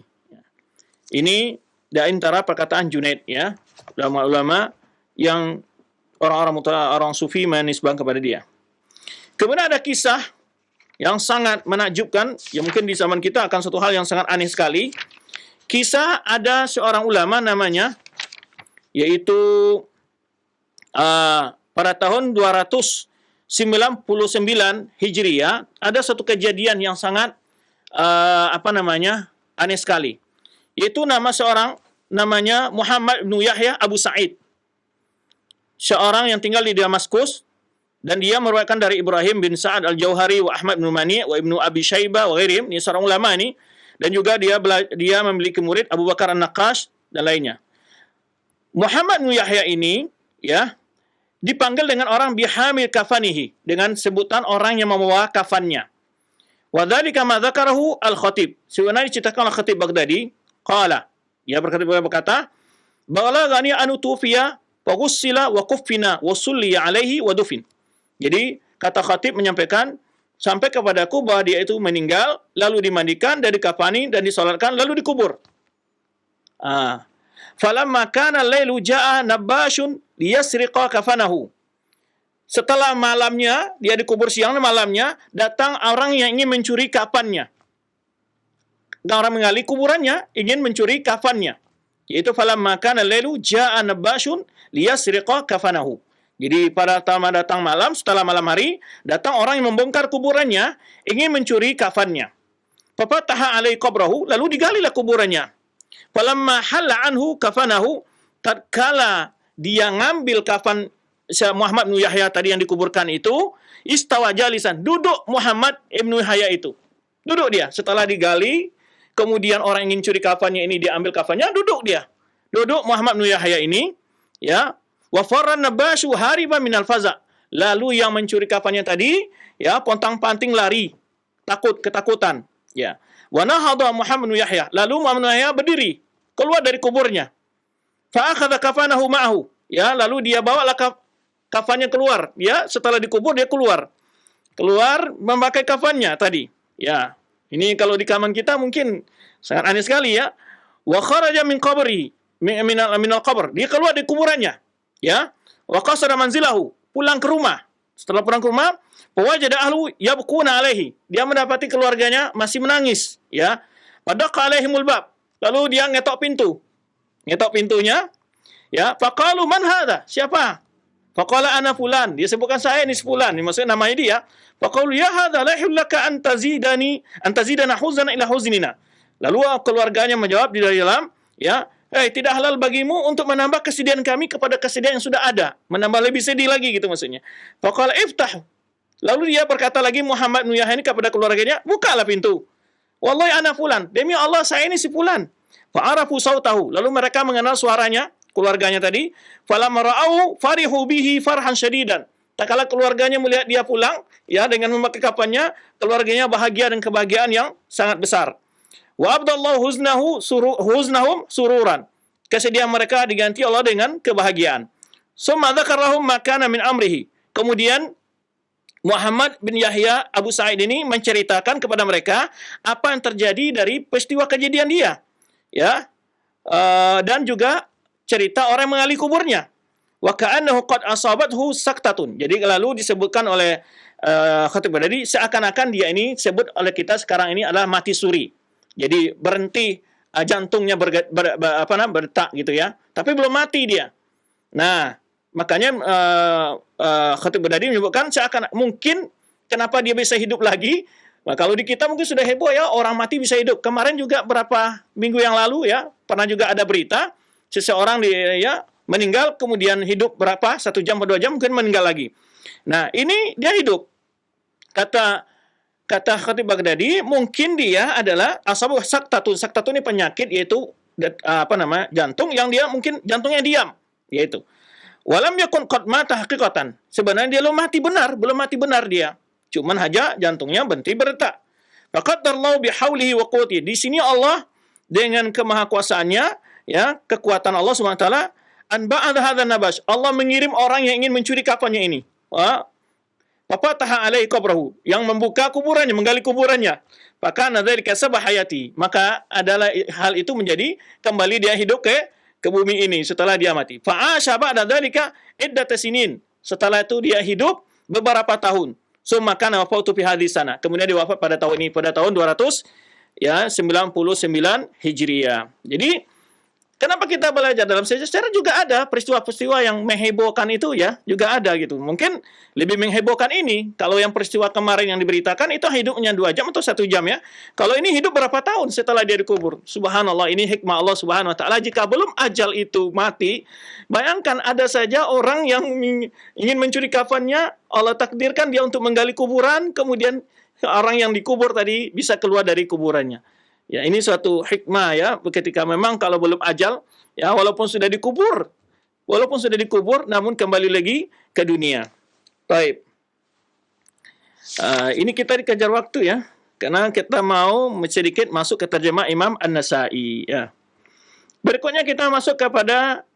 Ini di antara perkataan Junaid, ya, ulama-ulama yang orang sufi menisbahkan kepada dia. Kemudian ada kisah yang sangat menakjubkan, yang mungkin di zaman kita akan suatu hal yang sangat aneh sekali. Kisah ada seorang ulama namanya, yaitu pada tahun 299 Hijriah, ada satu kejadian yang sangat aneh sekali. Yaitu namanya Muhammad bin Yahya Abu Sa'id. Seorang yang tinggal di Damaskus, dan dia meriwayatkan dari Ibrahim bin Sa'ad Al-Jauhari wa Ahmad bin Mani wa Ibnu Abi Syaibah wa ghairihim. Ini seorang ulama ini, dan juga dia memiliki murid Abu Bakar An-Naqash dan lainnya. Muhammad bin Yahya ini, ya, dipanggil dengan orang bihamil kafanihi, dengan sebutan orang yang membawa kafannya. Wa dzalika ma dzakarahu al-Khatib. Sebenarnya diceritakan oleh Khatib Baghdadi, qala, dia berkata, balaghani anu tufiya wa ghussila wa kuffina wa sulliya alaihi wa dufin. Jadi kata Khatib menyampaikan, sampai kepadaku bahwa dia itu meninggal, lalu dimandikan, dan dikafani, dan disolatkan, lalu dikubur. Falamma kana lailu ja'a nabashun liyasriqa kafanahu. Setelah malamnya, dia dikubur siang, malamnya datang orang yang ingin mencuri kafannya. Dan orang menggali kuburannya ingin mencuri kafannya. Yaitu falamma kana lailu ja'a nabashun liyasriqa kafanahu. Jadi pada datang malam, setelah malam hari, datang orang yang membongkar kuburannya, ingin mencuri kafannya. Fafataha alai qabrahu, lalu digalilah kuburannya. Falamma halla anhu kafanahu, tatkala dia ngambil kafan Muhammad bin Yahya tadi yang dikuburkan itu, istawa jalisan, duduk Muhammad bin Yahya itu. Duduk dia, setelah digali, kemudian orang ingin curi kafannya ini, dia ambil kafannya, duduk dia. Duduk Muhammad bin Yahya ini, ya. Wa farran nabashu hariban minal faza. Lalu yang mencuri kafannya tadi, ya, pontang-panting lari, takut, ketakutan. Ya. Wa nahadha Muhammad bin Yahya. Lalu Muhammad bin Yahya berdiri, keluar dari kuburnya. Fa akhadha kafanahu ma'ahu. Ya, lalu dia bawalah kafannya keluar. Ya, setelah dikubur dia keluar. Keluar memakai kafannya tadi. Ya. Ini kalau di kaman kita mungkin sangat aneh sekali ya. Wa kharaja min qabri minal qabr. Dia keluar dari kuburannya. Ya. Wa qasada manzilahu. Pulang ke rumah. Setelah pulang ke rumah, wajada ahlu yabkuna alaihi. Dia mendapati keluarganya masih menangis, ya. Fadaqa alaihimul bab. Lalu dia ngetok pintu. Ngetok pintunya, ya. Faqalu man hadha? Siapa? Faqala ana fulan. Dia sebutkan saya ini fulan. Ini maksudnya namanya dia. Faqalu ya hadha la yahullaka an tazidana huzana ila huznina. Lalu keluarganya menjawab di dalam, ya, tidak halal bagimu untuk menambah kesedihan kami kepada kesedihan yang sudah ada. Menambah lebih sedih lagi gitu maksudnya. Faqala iftah. Lalu dia berkata lagi Muhammad bin Yahya ini kepada keluarganya, bukalah pintu. Wallahi ana fulan. Demi Allah saya ini si fulan. Fa'arafu sautahu. Lalu mereka mengenal suaranya, keluarganya tadi. Falamma ra'au farihu bihi farhan syadidan. Tak kala keluarganya melihat dia pulang, ya, dengan memakai kafannya, keluarganya bahagia dan kebahagiaan yang sangat besar. Wa abdallahu huznahum sururan. Kesedihan mereka diganti Allah dengan kebahagiaan. Summa dzakarahum ma kana min amrihi. Kemudian Muhammad bin Yahya Abu Sa'id ini menceritakan kepada mereka apa yang terjadi dari peristiwa kejadian dia. Ya. Dan juga cerita orang yang mengali kuburnya. Wa ka'annahu qad asabathu saktatun. Jadi lalu disebutkan oleh Khatib Baghdadi seakan-akan dia ini disebut oleh kita sekarang ini adalah mati suri. Jadi berhenti jantungnya berdetak gitu ya. Tapi belum mati dia. Nah, makanya Khatib Baghdadi menyebutkan seakan mungkin kenapa dia bisa hidup lagi. Nah, kalau di kita mungkin sudah heboh ya, orang mati bisa hidup. Kemarin juga berapa minggu yang lalu ya, pernah juga ada berita seseorang meninggal kemudian hidup berapa 1 jam atau 2 jam mungkin meninggal lagi. Nah, ini dia hidup. Kata Khatib Baghdadi, mungkin dia adalah asabu saktatun. Saktatun ini penyakit, yaitu jantung yang dia mungkin jantungnya diam, yaitu walam yakun qad mata haqiqatan. Sebenarnya dia belum mati benar dia. Cuman saja jantungnya berhenti berdetak. Faqaddarallahu bihaulihi wa quwwatihi. Di sini Allah dengan kemahakuasaannya, ya, kekuatan Allah Subhanahu wa taala, an ba'da hadzal nabash. Allah mengirim orang yang ingin mencuri kafannya ini. Fafataha alaihi qabrahu, yang membuka kuburannya, menggali kuburannya. Maka nadzalika sabah hayati, maka adalah hal itu menjadi kembali dia hidup ke bumi ini setelah dia mati. Fa'asha ba'da dzalika iddat sinin. Setelah itu dia hidup beberapa tahun. Summa kana wafatu fi hadhihi sana. Kemudian dia wafat pada tahun ini, pada tahun 299 Hijriah. Jadi kenapa kita belajar dalam sejarah juga ada peristiwa-peristiwa yang menghebohkan itu ya, juga ada gitu. Mungkin lebih menghebohkan ini. Kalau yang peristiwa kemarin yang diberitakan itu hidupnya 2 jam atau 1 jam ya. Kalau ini hidup berapa tahun setelah dia dikubur. Subhanallah, ini hikmah Allah Subhanahu wa taala. Jika belum ajal itu mati, bayangkan ada saja orang yang ingin mencuri kafannya, Allah takdirkan dia untuk menggali kuburan, kemudian orang yang dikubur tadi bisa keluar dari kuburannya. Ya, ini suatu hikmah ya, ketika memang kalau belum ajal, ya, walaupun sudah dikubur, namun kembali lagi ke dunia. Baik. Ini kita dikejar waktu ya, karena kita mau sedikit masuk ke terjemah Imam An-Nasa'i. Ya. Berikutnya kita masuk kepada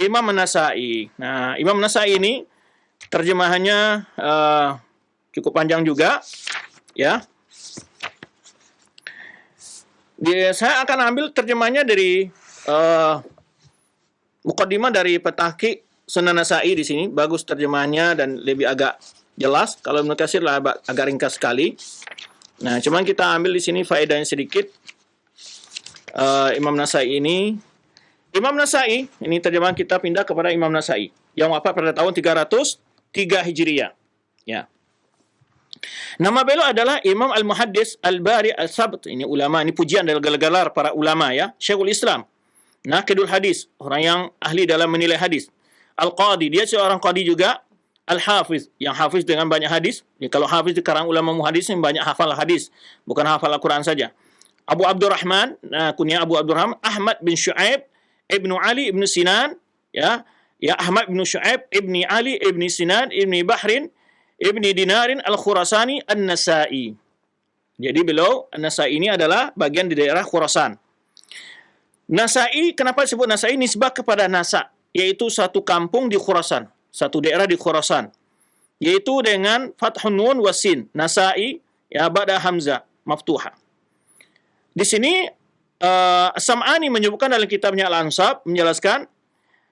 Imam An-Nasa'i. Nah, Imam An-Nasa'i ini terjemahannya cukup panjang juga, ya. Saya akan ambil terjemahnya dari muqaddimah dari Petahqiq Sunan Nasa'i di sini. Bagus terjemahannya dan lebih agak jelas. Kalau Ibnu Katsir lah agak ringkas sekali. Nah, cuman kita ambil di sini faedahnya sedikit. Imam Nasa'i ini Imam Nasai, ini terjemahan kita pindah kepada Imam Nasai yang wafat pada tahun 303 Hijriah. Ya. Nama beliau adalah Imam Al-Muhaddis Al-Bari Al-Sabt. Ini ulama, ini pujian dari gelar-gelar para ulama ya. Syekhul Islam, Naqidul Hadis, orang yang ahli dalam menilai hadis. Al-Qadi, dia seorang qadi juga. Al-Hafiz, yang hafiz dengan banyak hadis. Ya, kalau hafiz di kalangan ulama muhadis yang banyak hafal hadis, bukan hafal Al-Quran saja. Abu Abdurrahman, kunyah Abu Abdurrahman, Ahmad bin Syu'aib Ibnu Ali Ibnu Sinan, ya, Ahmad bin Syu'aib Ibni Ali Ibni Sinan Ibni Bahrin Ibni Dinarin Al-Khurasani An-Nasai. Jadi beliau An-Nasai ini adalah bagian di daerah Khurasan. Nasai, kenapa disebut Nasai? Nisbah kepada Nasa, yaitu satu kampung di Khurasan, satu daerah di Khurasan, yaitu dengan fathun nun wasin. Nasai, ya, ba'da hamzah maftuha. Di sini Sam'ani menyebutkan dalam kitabnya Al-Ansab, menjelaskan,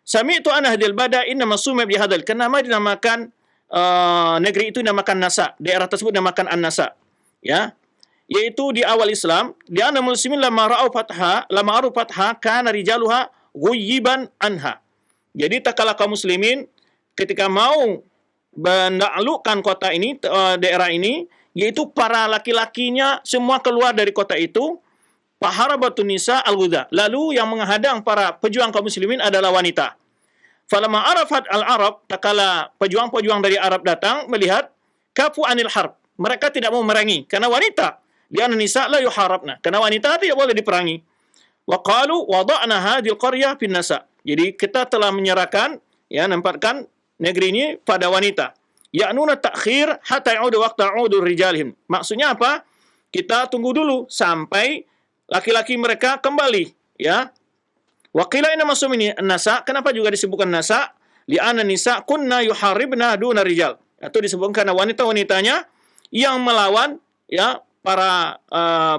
Sami'tu an ahdil bada innama summa bi hadzal. Kenapa dinamakan negeri itu dinamakan Nasa, daerah tersebut dinamakan An-Nasa, ya, yaitu di awal Islam, di anna muslimin lama aru fatha kana rijaluha ghuyyiban anha. Jadi tatkala kaum muslimin ketika mau menaklukkan kota ini, daerah ini, yaitu para laki-lakinya semua keluar dari kota itu. Faharabatun nisa al-ghudha. Lalu yang menghadang para pejuang kaum muslimin adalah wanita. Falamma arafat al-Arab, tatkala pejuang-pejuang dari Arab datang melihat, kafu anil harb. Mereka tidak mau memerangi karena wanita. Li'anna nisa la yuharabna. Karena wanita tidak boleh diperangi. Wa qalu wada'na hadhil qaryah fin nasa. Jadi kita telah menyerahkan, ya, menempatkan negeri ini pada wanita. Ya'nuna ta'khir hatta ya'udu waqta 'udur rijalihim. Maksudnya apa? Kita tunggu dulu sampai laki-laki mereka kembali, ya. Waqila inna masum ini nasa. Kenapa juga disebutkan nasa? Li'anna nisa kunna yuharibna duna rijal. Atau disebutkan karena wanita-wanitanya yang melawan, ya, para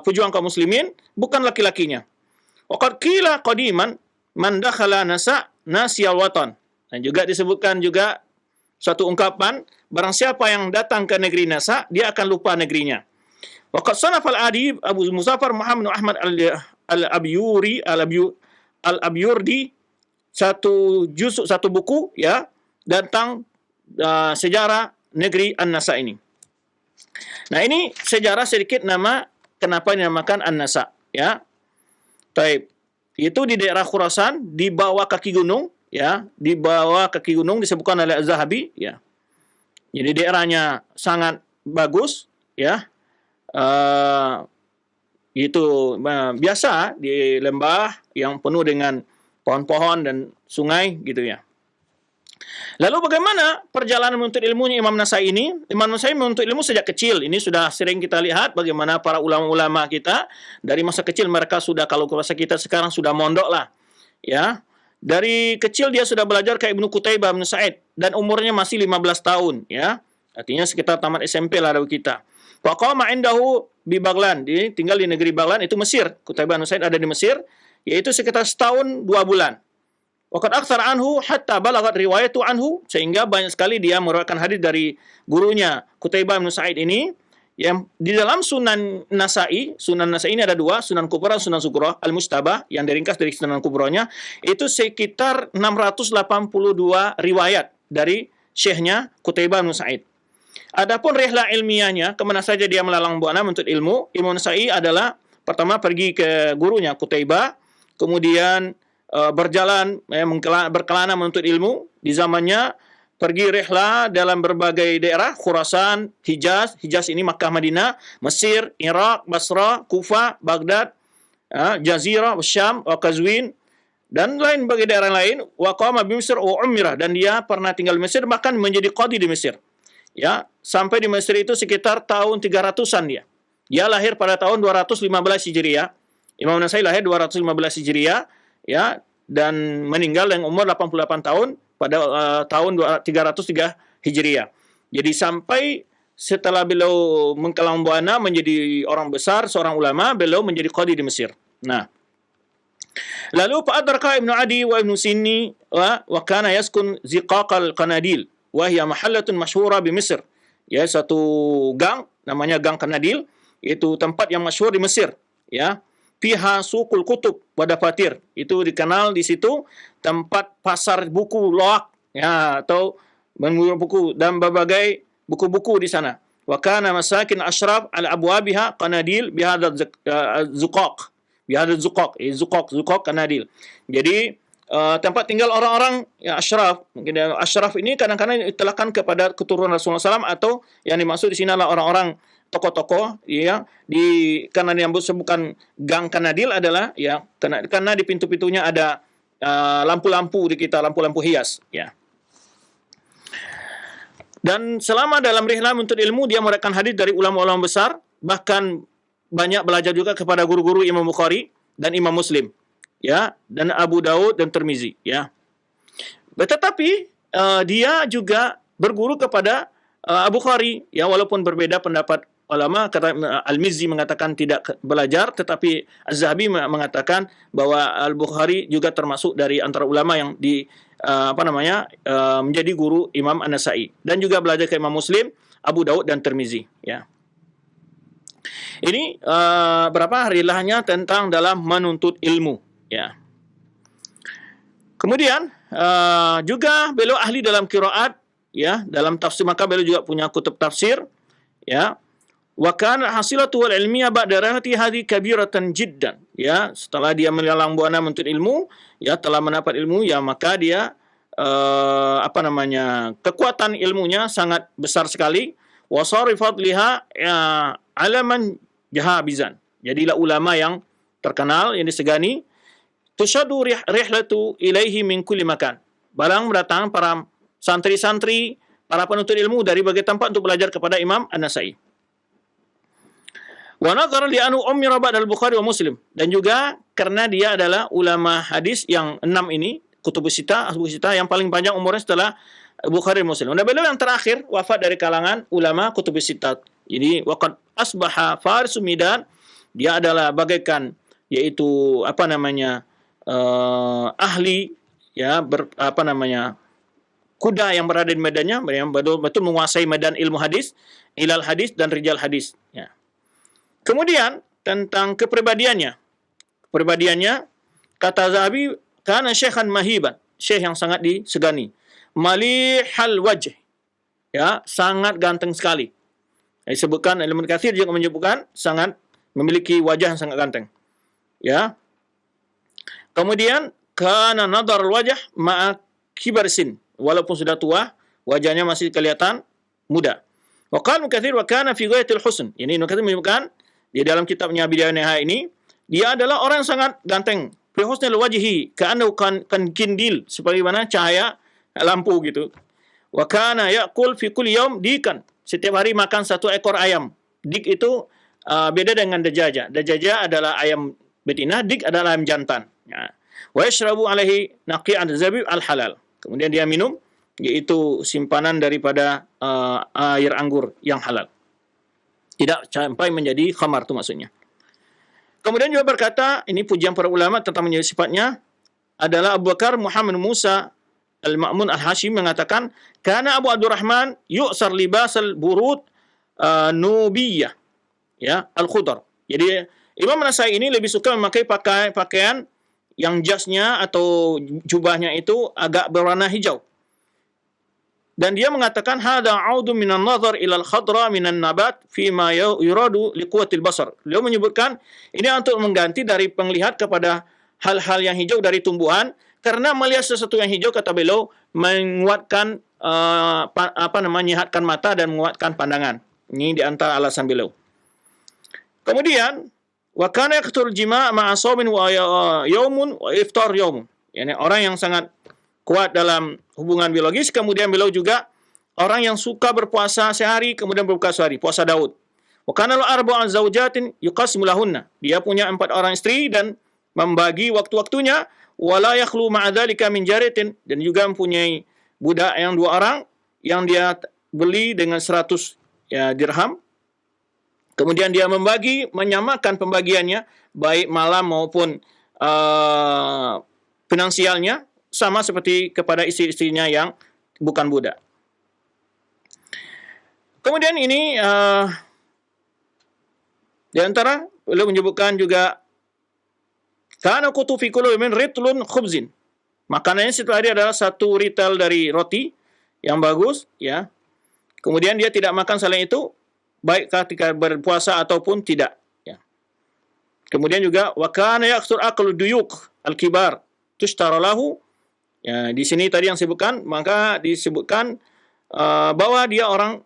pejuang kaum muslimin, bukan laki-lakinya. Waqad qila qadiman man dakhala nasa nasiyal watan. Dan juga disebutkan juga suatu ungkapan, barang siapa yang datang ke negeri Nasa, dia akan lupa negerinya. Waqad sanafal adib Abu Muzaffar Muhammad Ahmad Al-Abyurdi satu buku, ya, tentang sejarah negeri An-Nasa ini. Nah, ini sejarah sedikit nama kenapa dinamakan An-Nasa, ya. Taib. Itu di daerah Khurasan, di bawah kaki gunung, ya, di bawah kaki gunung, disebutkan oleh Az-Zahabi, ya. Jadi daerahnya sangat bagus, ya. Itu biasa di lembah yang penuh dengan pohon-pohon dan sungai, gitu ya. Lalu bagaimana perjalanan menuntut ilmunya Imam Nasai ini? Imam Nasai menuntut ilmu sejak kecil. Ini sudah sering kita lihat bagaimana para ulama-ulama kita dari masa kecil mereka sudah, kalau bahasa kita sekarang sudah mondok lah, ya. Dari kecil dia sudah belajar ke Ibnu Qutaibah bin Sa'id dan umurnya masih 15 tahun, ya. Artinya sekitar tamat SMP lah dari kita. Wa qama indahu bi Baghlan, dia tinggal di negeri Baghlan, itu Mesir. Qutaibah bin Sa'id ada di Mesir, yaitu sekitar setahun 2 bulan. Waqad aktsara anhu hatta balagat riwayatu anhu, sehingga banyak sekali dia meriwayatkan hadis dari gurunya Qutaibah bin Sa'id ini, yang di dalam Sunan Nasai ini ada 2, Sunan Kubra, Sunan Sughra, Al-Mustabah yang diringkas dari Sunan Kubranya, itu sekitar 682 riwayat dari syekhnya Qutaibah bin Sa'id. Adapun rihlah ilmiahnya, kemana saja dia melalang buana menuntut ilmu, Imam Nasai adalah pertama pergi ke gurunya Qutaibah, kemudian berjalan, berkelana menuntut ilmu. Di zamannya pergi rihlah dalam berbagai daerah, Khurasan, Hijaz ini Makkah, Madinah, Mesir, Irak, Basra, Kufah, Baghdad, Jazirah, Syam, Qazwin, dan lain bagi daerah lain. Wa qama bi Mesir wa umrah, dan dia pernah tinggal di Mesir, bahkan menjadi qadi di Mesir. Ya, sampai di Mesir itu sekitar tahun 300-an dia. Dia lahir pada tahun 215 Hijriah. Imam Nasai lahir 215 Hijriah, ya, dan meninggal dengan umur 88 tahun pada tahun 303 Hijriah. Jadi sampai setelah beliau mengkelang buana menjadi orang besar, seorang ulama, beliau menjadi qadi di Mesir. Nah, lalu fa'adraka Ibnu Adi wa Ibnu Sinni wa kana yaskun Ziqaqal Qanadil wa hiya mahallatun masyhura di Mesir. Ya, satu gang namanya Gang Qanadil, itu tempat yang masyhur di Mesir, ya. fiha suqul kutub wa dafatir. Itu dikenal di situ tempat pasar buku loak, ya, atau memburu buku dan berbagai buku-buku di sana. Wa kana masakin ashraf ala abwabiha qanadil bihadza zuqaq. Bihadza zuqaq qanadil. Jadi tempat tinggal orang-orang yang ashraf. Mungkin ashraf ini kadang-kadang diitelahkan kepada keturunan Rasulullah SAW, atau yang dimaksud di sini adalah orang-orang tokoh-tokoh, ya, karena yang bukan gang kanadil adalah, ya, karena di pintu-pintunya ada lampu-lampu di kita, lampu-lampu hias, ya. Dan selama dalam rihlah menuntut ilmu, dia meriwayatkan hadis dari ulama-ulama besar, bahkan banyak belajar juga kepada guru-guru Imam Bukhari dan Imam Muslim, ya, dan Abu Daud dan Tirmizi, ya. Tetapi dia juga berguru kepada Abu Bukhari, ya, walaupun berbeda pendapat ulama. Kata Al-Mizzi mengatakan tidak belajar, tetapi Az-Zahabi mengatakan bahwa Al-Bukhari juga termasuk dari antara ulama yang menjadi guru Imam An-Nasa'i, dan juga belajar ke Imam Muslim, Abu Daud dan Tirmizi, ya. Ini berapa rilahnya tentang dalam menuntut ilmu, ya. Kemudian juga beliau ahli dalam qiraat, ya, dalam tafsir, maka beliau juga punya kutub tafsir, ya. Wa kana hasilatu wal ilmiyah ba'da rahati hadhi kabiratan jiddan, ya, setelah dia melalang buana menuntut ilmu, ya, telah mendapat ilmu, ya, maka dia kekuatan ilmunya sangat besar sekali. Wa sarifat liha alaman jahabizan, jadilah ulama yang terkenal, yang disegani. Tusyadu rihlatu ilaihi min kulli makan, barang mendatang para santri-santri, para penuntut ilmu dari berbagai tempat untuk belajar kepada Imam An-Nasa'i. Wa nadhara li anu umira ba'da al-Bukhari wa Muslim, dan juga karena dia adalah ulama hadis yang 6 ini, kutubus sita yang paling panjang umurnya setelah Bukhari dan Muslim. Dan beliau yang terakhir wafat dari kalangan ulama kutubus sita. Jadi waqad asbaha farisu midan, dia adalah bagaikan, yaitu ahli, ya, kuda yang berada di medannya, yang betul-betul menguasai medan ilmu hadis, ilal hadis dan rijal hadis, ya. Kemudian tentang kepribadiannya, kata Zahabi, kana syekhan mahiban, syekh yang sangat disegani, malihal wajh, ya, sangat ganteng sekali. Disebutkan Ibnu Katsir juga menyebutkan sangat memiliki wajah yang sangat ganteng, ya. Kemudian kana nadar wajh ma'a kibar sin, walaupun sudah tua, wajahnya masih kelihatan muda. Wa qala Katsir wa kana fi ghayatil husn. Ini Ibnu Katsir menyebutkan di dalam kitabnya Bidayah Nihayah ini, dia adalah orang yang sangat ganteng. Fi husnil wajhi ka'annahu kan kindil, seperti mana cahaya lampu gitu. Wa kana ya'kul fi kulli yaum dikan, setiap hari makan 1 ekor ayam. Dik itu beda dengan dajaja. Dajaja adalah ayam betina, dik adalah ayam jantan. Ya. Wa yashrabu alaihi naqi'an zabib al-halal. Kemudian dia minum, yaitu simpanan daripada air anggur yang halal. Tidak sampai menjadi khamar, itu maksudnya. Kemudian juga berkata, ini pujian para ulama tentang menjadi sifatnya, adalah Abu Bakar Muhammad Musa Al-Ma'mun Al-Hashim mengatakan, kana Abu Abdurrahman yu'sar libasal burud nubiyah, ya, al-khudar. Jadi Imam An-Nasa'i ini lebih suka memakai pakaian yang jasnya atau jubahnya itu agak berwarna hijau. Dan dia mengatakan hada audu minan nazar ila al-khadra minan nabat fi ma yuradu liquwatil basar. Beliau menyebutkan ini untuk mengganti dari penglihat kepada hal-hal yang hijau dari tumbuhan, karena melihat sesuatu yang hijau, kata beliau, menguatkan menyehatkan mata dan menguatkan pandangan. Ini di antara alasan beliau. Kemudian wa kana yaqtul jima' ma'a shawmin wa yaumun wa iftar yaumun. Yani orang yang sangat kuat dalam hubungan biologis. Kemudian beliau juga orang yang suka berpuasa sehari kemudian berbuka sehari, puasa Daud. Wa kana arba'u zawjatin yuqasimu lahunna. Dia punya 4 orang istri dan membagi waktu-waktunya. Wala yakhlu ma'a dzalika min jaritin, dan juga mempunyai budak yang 2 orang yang dia beli dengan 100 dirham. Kemudian dia menyamakan pembagiannya baik malam maupun finansialnya sama seperti kepada istri-istrinya yang bukan budak. Kemudian ini di antara beliau menyebutkan juga Kana kutu fi kulli min ritlun khubzin. Makanannya setiap hari adalah satu ritel dari roti yang bagus, ya. Kemudian dia tidak makan selain itu, baik ketika berpuasa ataupun tidak. Ya. Kemudian juga wa kana yaksur aklu duyuk al-kibar tushtara lahu. Ya, di sini tadi yang disebutkan, maka disebutkan bahwa dia orang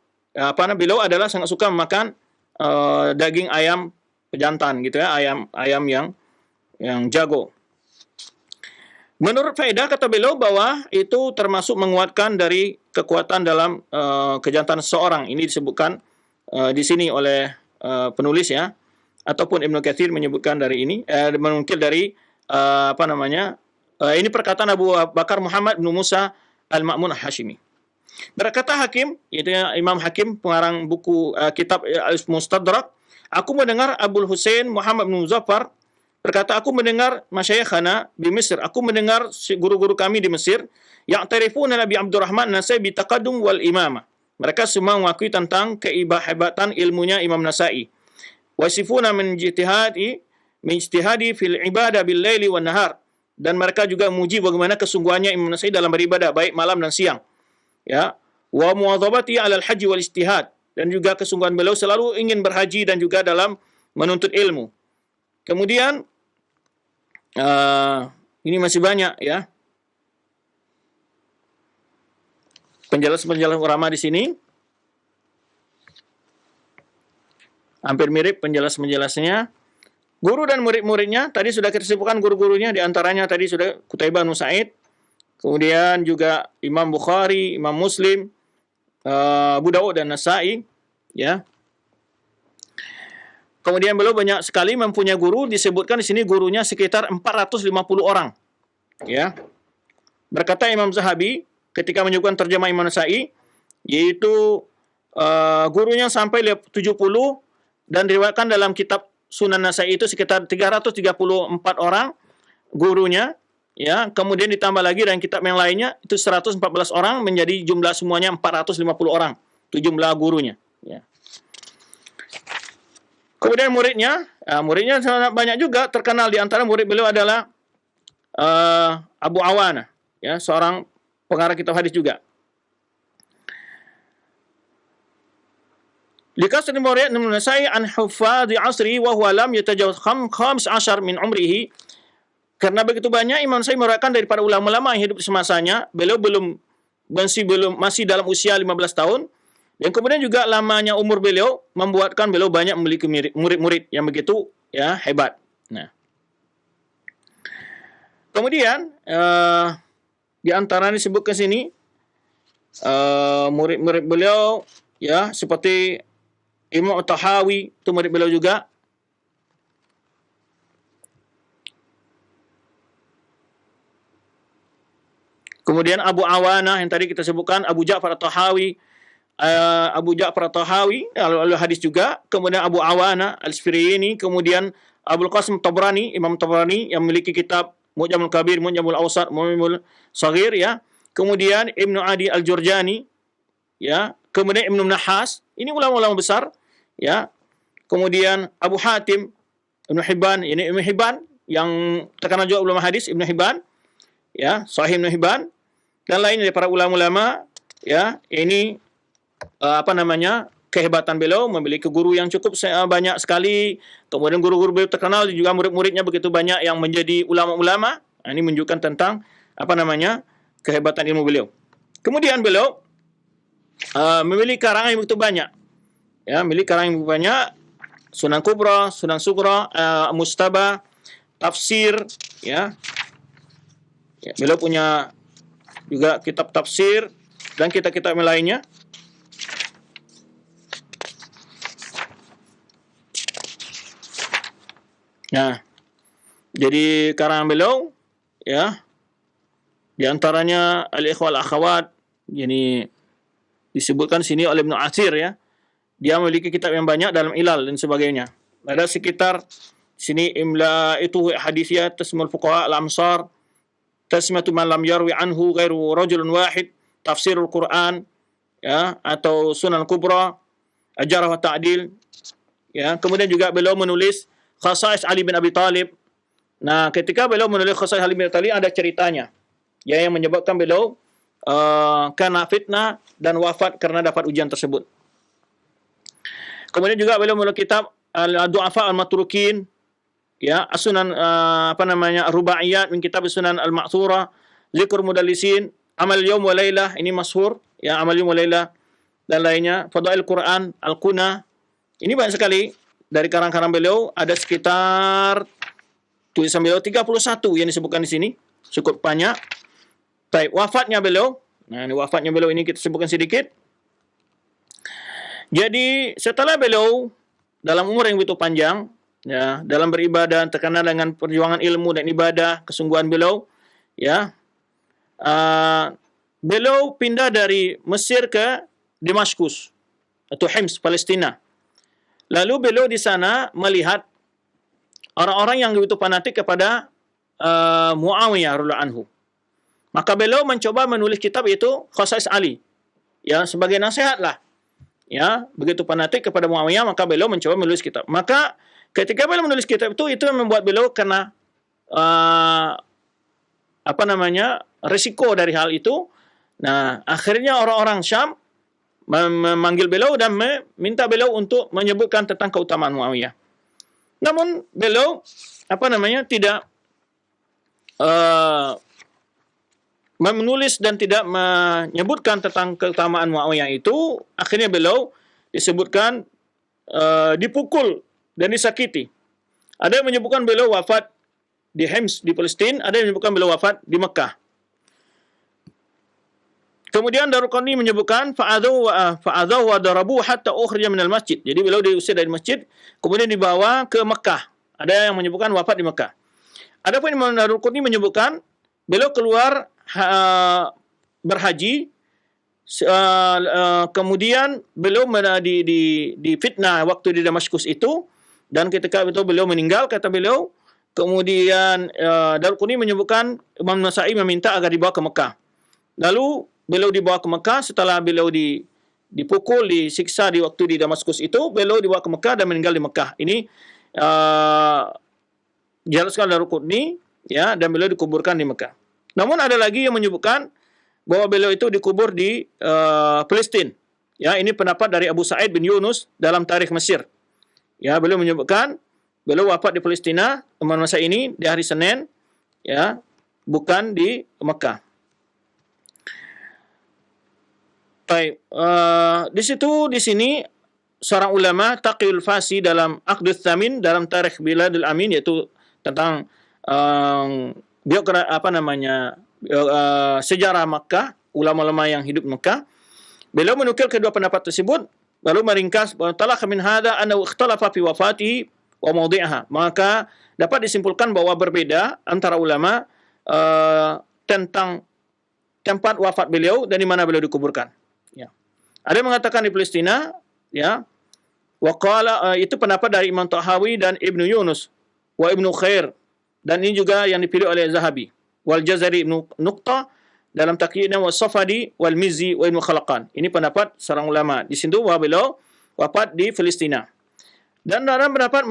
beliau adalah sangat suka makan daging ayam pejantan gitu ya, ayam yang jago. Menurut faedah kata beliau bahwa itu termasuk menguatkan dari kekuatan dalam kejantan seseorang. Ini disebutkan di sini oleh penulis ya, ataupun Ibnu Katsir menyebutkan dari ini, menukil dari ini perkataan Abu Bakar Muhammad bin Musa Al-Ma'mun Hashimi. Berkata Hakim, yaitu Imam Hakim pengarang buku kitab Al-Mustadrak, aku mendengar Abul Husain Muhammad bin Muzaffar berkata, aku mendengar masyayikhana di Mesir, aku mendengar guru-guru kami di Mesir, ya'tarifuna Nabi Abdurrahman Nasai bi taqaddum wal imamah. Mereka semua mengakui tentang kehebatan ilmunya Imam Nasai. Wasifuna min ijtihadi fil ibadah bil laili wan nahar. Dan mereka juga memuji bagaimana kesungguhannya Imam Nasai dalam beribadah baik malam dan siang. Ya, wa muwadhabati 'ala al-haji wal ijtihad, dan juga kesungguhan beliau selalu ingin berhaji dan juga dalam menuntut ilmu. Kemudian ini masih banyak ya penjelasan ulama di sini, hampir mirip penjelasannya. Guru dan murid-muridnya tadi sudah kita sebutkan, guru-gurunya di antaranya tadi sudah Qutaibah bin Sa'id, kemudian juga Imam Bukhari, Imam Muslim, Abu Daud dan Nasai, ya. Kemudian beliau banyak sekali mempunyai guru, disebutkan di sini gurunya sekitar 450 orang, ya. Berkata Imam Zahabi ketika menyebutkan terjemah Imam Nasai, yaitu gurunya sampai 70, dan diriwayatkan dalam kitab Sunan Nasai itu sekitar 334 orang gurunya, ya. Kemudian ditambah lagi dan kitab yang lainnya itu 114 orang, menjadi jumlah semuanya 450 orang. Itu jumlah gurunya, ya. Kemudian muridnya sangat banyak juga. Terkenal di antara murid beliau adalah Abu Awana, ya, seorang pengarang kitab hadis juga. Likasri murid Imam Nasai an hufadhi asri wa huwa lam yatajawaz 15 min umrihi. Karena begitu banyak Imam Nasai meriwayatkan daripada ulama-ulama yang hidup di semasanya, beliau masih dalam usia 15 tahun. Dan kemudian juga lamanya umur beliau membuatkan beliau banyak memiliki murid-murid yang begitu ya hebat. Nah, kemudian di antara disebut ke sini murid-murid beliau ya seperti Imam Tahawi, itu murid beliau juga. Kemudian Abu Awana yang tadi kita sebutkan, Abu Ja'far At-Tahawi, lalu hadis juga. Kemudian Abu Awana Al-Sfirini, kemudian Abul Qasim Tabrani, Imam Tabrani yang memiliki kitab Mu'jamul Kabir, Mu'jamul Awsat, Mu'jamul Saghir, ya. Kemudian Ibnu Adi Al-Jurjani, ya. Kemudian Ibnu Nahas, ini ulama-ulama besar, ya. Kemudian Abu Hatim, Ibnu Hibban, ini Ibnu Hibban yang terkenal juga ulama hadis, Ibnu Hibban, ya, Sahih Ibnu Hibban, dan lain dari para ulama-ulama, ya. Ini kehebatan beliau, memiliki guru yang cukup banyak sekali. Kemudian guru-guru beliau terkenal, juga murid-muridnya begitu banyak yang menjadi ulama-ulama. Nah, ini menunjukkan tentang kehebatan ilmu beliau. Kemudian beliau memiliki karangan yang begitu banyak. Ya, memiliki karangan yang begitu banyak. Sunan Kubra, Sunan Sugra, Mustaba, tafsir, ya. Ya, beliau punya juga kitab tafsir dan kitab-kitab lainnya. Nah, jadi karangan beliau, ya, di antaranya Al-Ikhwal Akhawat, ini disebutkan sini oleh Ibnu Athir, ya. Dia memiliki kitab yang banyak dalam ilal dan sebagainya. Ada sekitar sini imla itu hadisiyah tasmul fuqaha al-amsar, tasmatu man lam yarwi anhu ghairu rajulun wahid, tafsirul Quran, ya, atau Sunan Kubra, Ajarah wa Ta'dil, ya. Kemudian juga beliau menulis Khasais Ali bin Abi Thalib, Nah, ketika beliau menulis Qasas Ali bin Abi Thalib ada ceritanya yang menyebabkan beliau kena fitnah dan wafat karena dapat ujian tersebut. Kemudian juga beliau menulis kitab Al-Du'afa Al-Matrukin, ya, As-Sunan Rubaiyat min kitab Sunan Al-Ma'thura, Zikr Mudallisin, Amal Yawm wa Lailah, ini masyhur, ya, Amal Yawm wa Lailah dan lainnya, Fadail Quran, Al-Quna. Ini banyak sekali dari karang-karang beliau, ada sekitar tulisan beliau 31 yang disebutkan di sini, cukup banyak. Baik, wafatnya beliau. Nah, ini wafatnya beliau ini kita sebutkan sedikit. Jadi, setelah beliau dalam umur yang begitu panjang, ya, dalam beribadah, terkenal dengan perjuangan ilmu dan ibadah, kesungguhan beliau, ya, beliau pindah dari Mesir ke Damaskus atau Hims, Palestina. Lalu beliau di sana melihat orang-orang yang begitu fanatik kepada Muawiyah radhiyallahu anhu. Maka beliau mencoba menulis kitab itu Qasas Ali, ya, sebagai nasihat lah. Ya, begitu fanatik kepada Muawiyah, maka beliau mencoba menulis kitab. Maka ketika beliau menulis kitab itu yang membuat beliau kena resiko dari hal itu. Nah, akhirnya orang-orang Syam memanggil beliau dan meminta beliau untuk menyebutkan tentang keutamaan Muawiyah. Namun beliau tidak menulis dan tidak menyebutkan tentang keutamaan Muawiyah itu. Akhirnya beliau disebutkan dipukul dan disakiti. Ada yang menyebutkan beliau wafat di Hims di Palestina, ada yang menyebutkan beliau wafat di Mekah. Kemudian Daruqutni menyebutkan fa'adhahu wa darabu hatta ukhrija minal masjid. Jadi beliau diusir dari masjid, kemudian dibawa ke Mekah. Ada yang menyebutkan wafat di Mekah. Adapun Imam Daruqutni menyebutkan beliau keluar berhaji, kemudian beliau di fitnah waktu di Damaskus itu, dan ketika itu beliau meninggal, kata beliau. Kemudian Daruqutni menyebutkan Imam Nasa'i meminta agar dibawa ke Mekah. Lalu beliau dibawa ke Mekah setelah beliau dipukul, disiksa di waktu di Damaskus itu, beliau dibawa ke Mekah dan meninggal di Mekah. Ini dijelaskan Daruqutni, ya, dan beliau dikuburkan di Mekah. Namun ada lagi yang menyebutkan bahwa beliau itu dikubur di Palestina. Ya, ini pendapat dari Abu Sa'id bin Yunus dalam Tarikh Mesir. Ya, beliau menyebutkan beliau wafat di Palestina masa ini di hari Senin, ya, bukan di Mekah. Baik, di sini seorang ulama Taqiyul Fasi dalam Aqdus Tsamin dalam Tarikh Biladul Amin, yaitu tentang sejarah Makkah, ulama-ulama yang hidup Makkah. Beliau menukil kedua pendapat tersebut, lalu meringkas talakh min hadza annahu ikhtalafa fi wafatihi wa mawdi'aha. Maka dapat disimpulkan bahwa berbeda antara ulama tentang tempat wafat beliau dan di mana beliau dikuburkan. Ya. Ada yang mengatakan di Palestina, ya. Wa qala, itu pendapat dari Imam Tahawi dan Ibnu Yunus wa Ibnu Khair, dan ini juga yang dipilih oleh Zahabi wal Jazari Ibnu Nuqtah dalam Taqiyidna wa Safadi wal Mizzi wa Ibnu Khalaqan. Ini pendapat seorang ulama di situ bahwa beliau wafat di Palestina. Dan dalam pendapat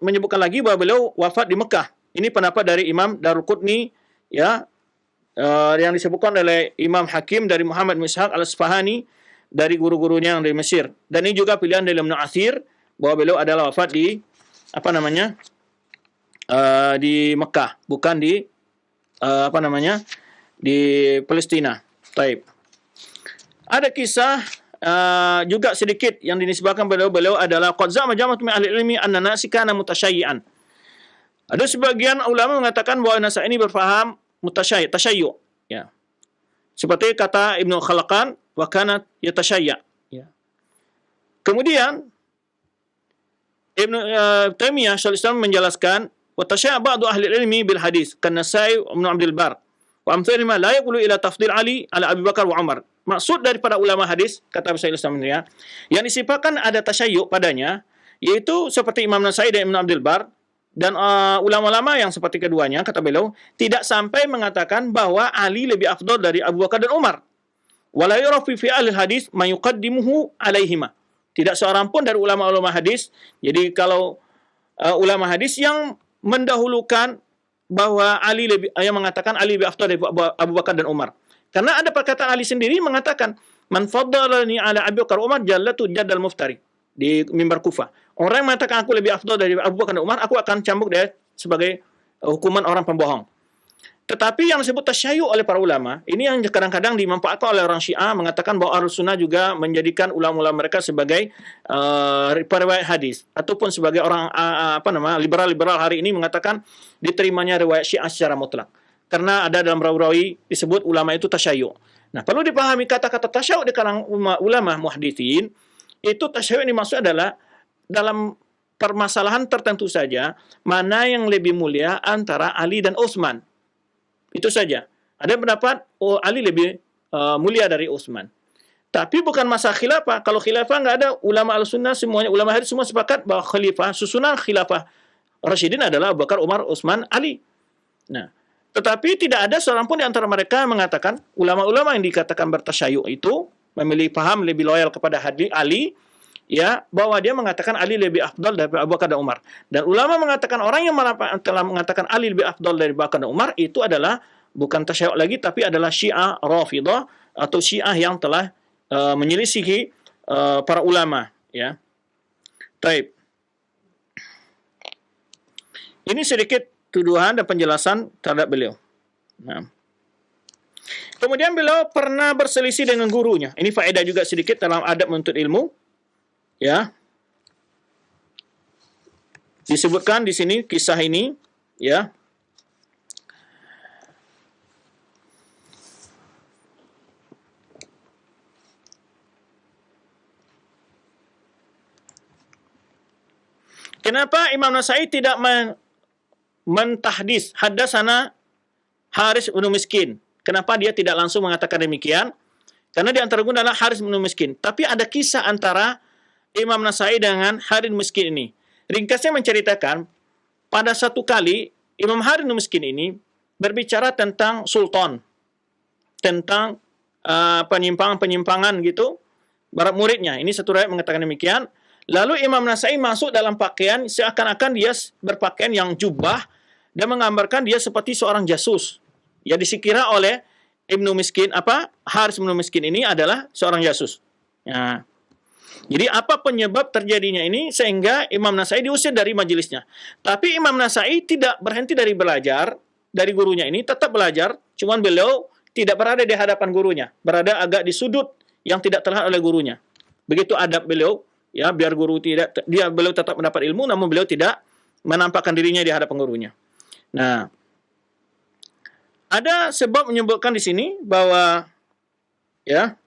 menyebutkan lagi bahwa beliau wafat di Mekah. Ini pendapat dari Imam Daruqutni, ya, yang disebutkan oleh Imam Hakim dari Muhammad bin Ishaq al-Asfahani dari guru-gurunya yang dari Mesir. Dan ini juga pilihan dari Ibnu Athir bahwa beliau adalah wafat di di Mekah, bukan di di Palestina. Taib. Ada kisah juga sedikit yang dinisbahkan beliau adalah qad za'ama jama'atun min ahli ilmi anna nasi kana mutasyayyi'an. Ada sebagian ulama mengatakan bahwa nasa ini berfaham tasyayyu', ya. Seperti kata Ibnu Khalaqan, wa kana yatashayya', ya. Kemudian Ibnu Taimiyah Syaikhul Islam menjelaskan wa tashayya' ba'du ahli ilmi bil hadis kan Nasai wa Ibnu Abdul Bar wa amsalihima la yaqulu ila tafdil Ali ala Abu Bakar wa Umar. Maksud daripada ulama hadis, kata Syaikhul Islam, ya, yang disifatkan ada tasyayyu' padanya, yaitu seperti Imam Nasai dan Ibnu Abdul Bar dan ulama-ulama yang seperti keduanya, kata beliau, tidak sampai mengatakan bahwa Ali lebih afdal dari Abu Bakar dan Umar. Wala yura fi ahli hadis ma yuqaddimuhu alaihima. Tidak seorang pun dari ulama-ulama hadis. Jadi kalau ulama hadis yang mendahulukan bahwa Ali lebih, yang mengatakan Ali lebih afdal dari Abu Bakar dan Umar. Karena ada perkataan Ali sendiri mengatakan, "Man faddalani ala Abu Bakar Umar jallatu jaddal muftari." Di mimbar Kufah. Orang yang mengatakan aku lebih afdal dari Abu Bakar dan Umar, aku akan cambuk dia sebagai hukuman orang pembohong. Tetapi yang disebut tasyayyu oleh para ulama, ini yang kadang-kadang dimanfaatkan oleh orang Syiah, mengatakan bahwa Ahlus Sunnah juga menjadikan ulama-ulama mereka sebagai periwayat hadis, ataupun sebagai orang liberal-liberal hari ini mengatakan diterimanya riwayat Syiah secara mutlak. Karena ada dalam rawi-rawi disebut ulama itu tasyayyu. Nah, perlu dipahami kata-kata tasyayyu di kalangan ulama muhditsin, itu tasyayyu yang dimaksud adalah dalam permasalahan tertentu saja, mana yang lebih mulia antara Ali dan Utsman. Itu saja. Ada yang pendapat Ali lebih mulia dari Utsman. Tapi bukan masa khilafah. Kalau khilafah nggak ada, ulama al-sunnah semuanya, ulama hadis semua sepakat bahwa khalifah, susunan khilafah Rasyidin adalah Abu Bakar, Umar, Utsman, Ali. Nah, tetapi tidak ada seorang pun di antara mereka mengatakan, ulama-ulama yang dikatakan bertasyayyu itu memilih paham lebih loyal kepada Ali, ya, bahwa dia mengatakan Ali lebih afdal dari Abu Bakar dan Umar. Dan ulama mengatakan orang yang telah mengatakan Ali lebih afdal dari Abu Bakar dan Umar itu adalah bukan tasyayyu lagi, tapi adalah Syiah Rafidah atau Syiah yang telah menyelisihi para ulama, ya. Taib. Ini sedikit tuduhan dan penjelasan terhadap beliau. Nah. Kemudian beliau pernah berselisih dengan gurunya. Ini faedah juga sedikit dalam adab menuntut ilmu. Ya, disebutkan di sini kisah ini, ya. Kenapa Imam Nasai tidak mentahdis haddatsana Haris bin Miskin? Kenapa dia tidak langsung mengatakan demikian? Karena di antara guna adalah Haris bin Miskin. Tapi ada kisah antara Imam Nasai dengan Haris Miskin ini. Ringkasnya menceritakan, pada satu kali Imam Haris Miskin ini berbicara tentang sultan, tentang penyimpangan-penyimpangan gitu, para muridnya. Ini satu riwayat mengatakan demikian. Lalu Imam Nasai masuk dalam pakaian seakan-akan dia berpakaian yang jubah dan menggambarkan dia seperti seorang jasus. Ya, disikira oleh Ibnu Miskin, Haris bin Miskin ini adalah seorang jasus. Ya. Jadi apa penyebab terjadinya ini sehingga Imam Nasai diusir dari majelisnya. Tapi Imam Nasai tidak berhenti dari belajar dari gurunya ini, tetap belajar, cuman beliau tidak berada di hadapan gurunya, berada agak di sudut yang tidak terlihat oleh gurunya. Begitu adab beliau, ya, biar guru beliau tetap mendapat ilmu, namun beliau tidak menampakkan dirinya di hadapan gurunya. Nah, ada sebab menyebutkan di sini bahwa, ya,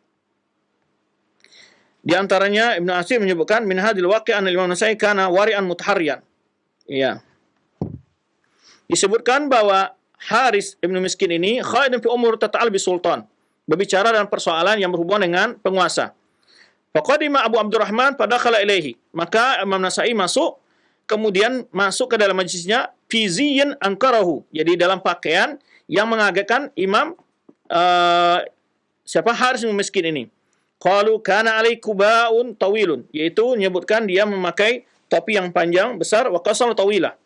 di antaranya Ibnu Asir menyebutkan min hadil waqi'an Imam Nasai kana wari'an mutaharriyan. Ya. Disebutkan bahwa Haris Ibnu Miskin ini khaidun fi umur tata'al bi sultan. Berbicara dalam persoalan yang berhubungan dengan penguasa. Faqadima Abu Abdurrahman fadakhala ilaihi. Maka Imam Nasai masuk, kemudian masuk ke dalam majlisnya fi ziyyin ankarahu. Jadi dalam pakaian yang mengagetkan Imam Haris Ibnu Miskin ini. Qalu kana alai kubaun tawilun, yaitu menyebutkan dia memakai topi yang panjang besar wa qasar tawila.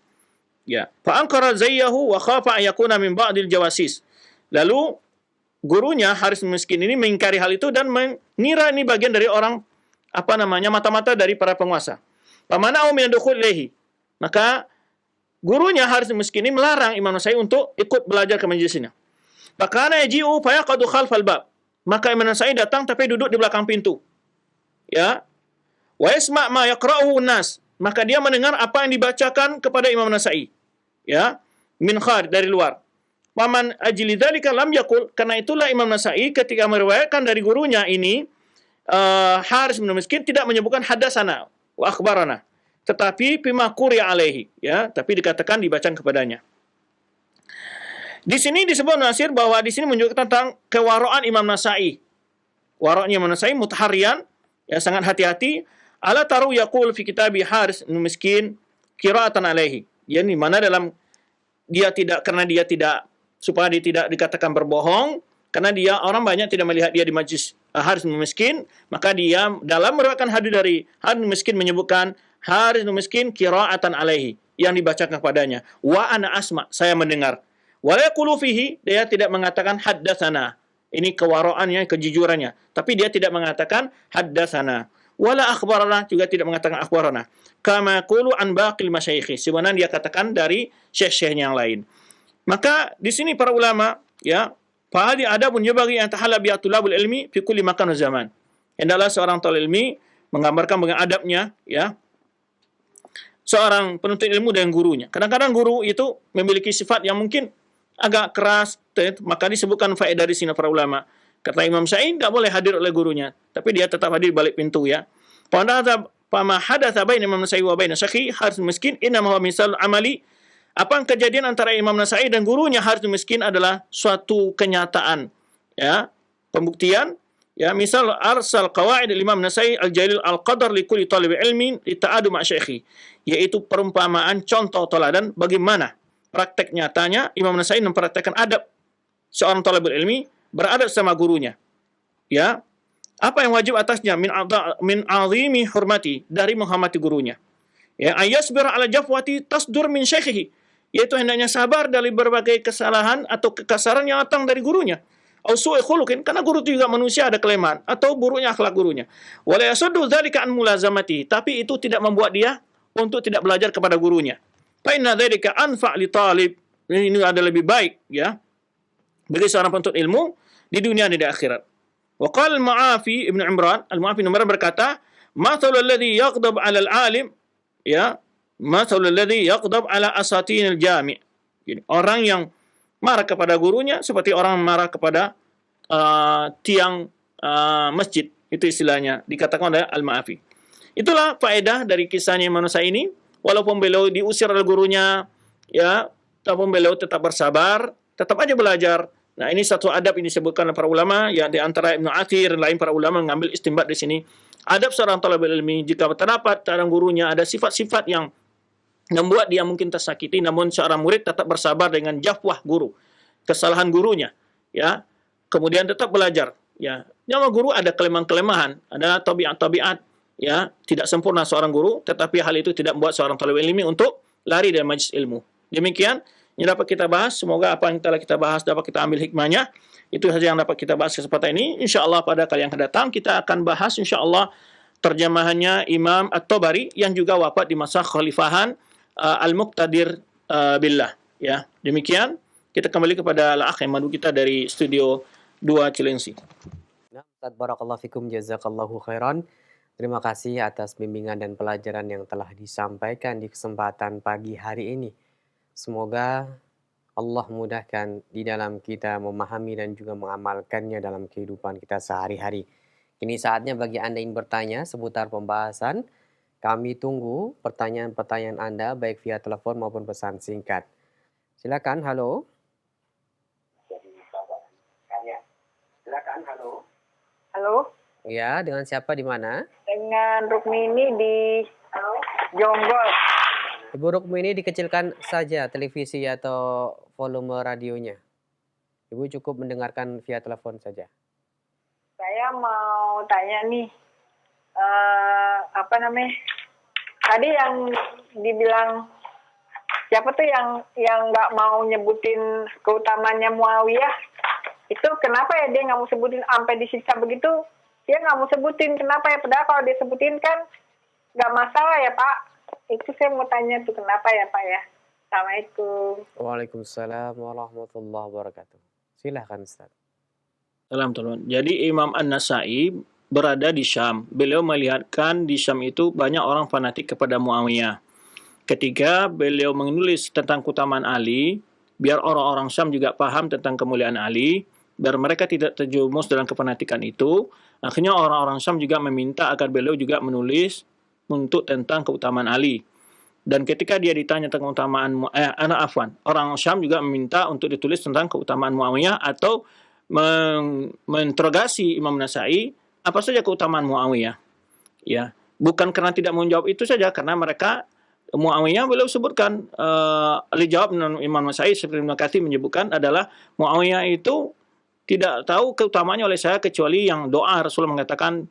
Ya, fa ankara zayyahu wa khafa an yakuna min ba'dil jawasis. Lalu gurunya Haris Miskin ini mengingkari hal itu dan mengira ini bagian dari orang mata-mata dari para penguasa. Famana'u min dukhul ilaihi. Maka gurunya Haris Miskin ini melarang Imam Nasai untuk ikut belajar ke majlisnya. Fakana yaji'u fa yaqadu khalfal bab. Maka Imam Nasai datang tapi duduk di belakang pintu. Ya. Wa yasma' ma yaqra'uhu an-nas. Maka dia mendengar apa yang dibacakan kepada Imam Nasai. Ya, min kharij dari luar. Waman ajli dzalika lam yaqul, karena itulah Imam Nasai ketika meriwayatkan dari gurunya ini Haris bin Miskin tidak menyebutkan hadatsana wa akhbarana, tetapi bima quri'a alaihi, ya, tapi dikatakan dibacakan kepadanya. Di sini disebut Nasir bahwa di sini menunjukkan tentang kewaraan Imam Nasai. Wara'nya Imam Nasai mutaharriyan, ya, sangat hati-hati. Ala taru yaqul fi kitabi Haris bin Miskin qira'atan alaihi. Yani mana dalam karena dia tidak supaya dia tidak dikatakan berbohong, karena dia orang banyak tidak melihat dia di majlis Haris bin Miskin, maka dia dalam meriwayatkan hadis dari Haris bin Miskin menyebutkan Haris bin Miskin qira'atan alaihi, yang dibacakan kepadanya. Wa ana asma, saya mendengar. Wa la yaqulu fihi, dia tidak mengatakan haddatsana. Ini kewaraannya, kejujurannya. Tapi dia tidak mengatakan haddatsana. Wala akhbarana, juga tidak mengatakan akhbarana. Kama yaqulu an baqil masyayikh. Sebenarnya dia katakan dari syekh-syekhnya yang lain. Maka di sini para ulama, ya, fa hadhi adabun yabaghi an tahalla bi tulabul ilmi fi kulli makan wa zaman. Hendaklah seorang talib ilmi menggambarkan dengan adabnya, ya, seorang penuntut ilmu dan gurunya. Kadang-kadang guru itu memiliki sifat yang mungkin agak keras, maka disebutkan faedah di sini para ulama. Kata Imam Syafi'i, tidak boleh hadir oleh gurunya, tapi dia tetap hadir di balik pintu, ya. Fama hadatsa baina Imam Syafi'i wa baina Syekhi harus miskin innama huwa misal amali. Apa yang kejadian antara Imam Nasai dan gurunya Harith Miskin adalah suatu kenyataan, ya, pembuktian, ya. Misal arsal qawaid Imam Nasai al-jalil al-qadar li kulli talib ilmin lita'adu ma' syekhi, yaitu perumpamaan contoh teladan bagaimana praktek nyatanya Imam Nasai mempraktekkan adab seorang talibul ilmi beradab sama gurunya, ya. Apa yang wajib atasnya min azimi hurmati, dari menghormati gurunya, ya. Ayasbir ala jafwati tasdur min syekhihi, yaitu hendaknya sabar dari berbagai kesalahan atau kekasaran yang datang dari gurunya. Au su'i khuluqin, karena guru itu juga manusia, ada kelemahan atau buruknya akhlak gurunya. Wala yasuddu dzalika an mulazamati, tapi itu tidak membuat dia untuk tidak belajar kepada gurunya. Fa inna dzalika anfa' li talib, ini ada lebih baik, ya, bagi seorang penuntut ilmu di dunia dan di akhirat. Wa qala al-Mu'afi Ibnu Imran, al-Mu'afi Imran berkata, "Mathalul ladzi yaghdab 'ala al-'alim," ya, mathalul ladzi yaghdab 'ala asatinil jami'. Jadi, orang yang marah kepada gurunya seperti orang marah kepada tiang masjid. Itu istilahnya dikatakan oleh Al-Ma'afi. Itulah faedah dari kisahnya Imam Nasai ini. Walaupun beliau diusir oleh gurunya, ya, tapi beliau tetap bersabar, tetap aja belajar. Nah, ini satu adab yang disebutkan oleh para ulama, ya, di antara Ibnu Athir dan lain para ulama mengambil istinbat di sini. Adab seorang talibul ilmi, jika terdapat dalam gurunya ada sifat-sifat yang membuat dia mungkin tersakiti, namun seorang murid tetap bersabar dengan jafwah guru, kesalahan gurunya, ya, kemudian tetap belajar, ya. Nama guru ada kelemahan-kelemahan, ada tabiat-tabiat, ya, tidak sempurna seorang guru, tetapi hal itu tidak membuat seorang talibul ilmi untuk lari dari majlis ilmu. Demikian yang dapat kita bahas. Semoga apa yang telah kita bahas dapat kita ambil hikmahnya. Itu saja yang dapat kita bahas kesempatan ini. InsyaAllah pada kali yang akan datang kita akan bahas insyaAllah terjemahannya Imam At-Tabari yang juga wafat di masa khalifahan Al-Muqtadir Billah, ya. Demikian, kita kembali kepada al-akh yang madu kita dari studio 2 Cilengsi. Nah, barakallahu fikum, jazakallahu khairan. Terima kasih atas bimbingan dan pelajaran yang telah disampaikan di kesempatan pagi hari ini. Semoga Allah mudahkan di dalam kita memahami dan juga mengamalkannya dalam kehidupan kita sehari-hari. Kini saatnya bagi Anda yang bertanya seputar pembahasan. Kami tunggu pertanyaan-pertanyaan Anda baik via telepon maupun pesan singkat. Silakan, halo. Silakan, halo. Halo, Ya, dengan siapa di mana? dengan Rukmini di Jonggol. Ibu Rukmini, dikecilkan saja televisi atau volume radionya. Ibu cukup mendengarkan via telepon saja. Saya mau tanya nih, apa namanya? Tadi yang dibilang siapa tuh yang nggak mau nyebutin keutamaannya Muawiyah? Itu kenapa ya dia nggak mau sebutin sampai disiksa begitu? Dia nggak mau sebutin, kenapa ya? Padahal kalau dia sebutin kan nggak masalah ya Pak. Itu saya mau tanya tuh kenapa ya Pak ya. Assalamualaikum. Waalaikumsalam warahmatullahi wabarakatuh. Silahkan Ustaz. Salam teman. Jadi Imam An-Nasai berada di Syam. Beliau melihatkan di Syam itu banyak orang fanatik kepada Muawiyah. Ketika beliau menulis tentang keutamaan Ali, biar orang-orang Syam juga paham tentang kemuliaan Ali, biar mereka tidak terjumus dalam kefanatikan itu, akhirnya orang-orang Syam juga meminta agar beliau juga menulis untuk tentang keutamaan Ali. Dan ketika dia ditanya tentang keutamaan orang Syam juga meminta untuk ditulis tentang keutamaan Muawiyah atau menginterogasi Imam Nasai apa saja keutamaan Muawiyah. Ya, bukan karena tidak menjawab itu saja, karena mereka Muawiyah beliau sebutkan dijawab Imam Nasai seperti Ibnu Katsir menyebutkan adalah Muawiyah itu tidak tahu keutamaannya oleh saya kecuali yang doa Rasulullah mengatakan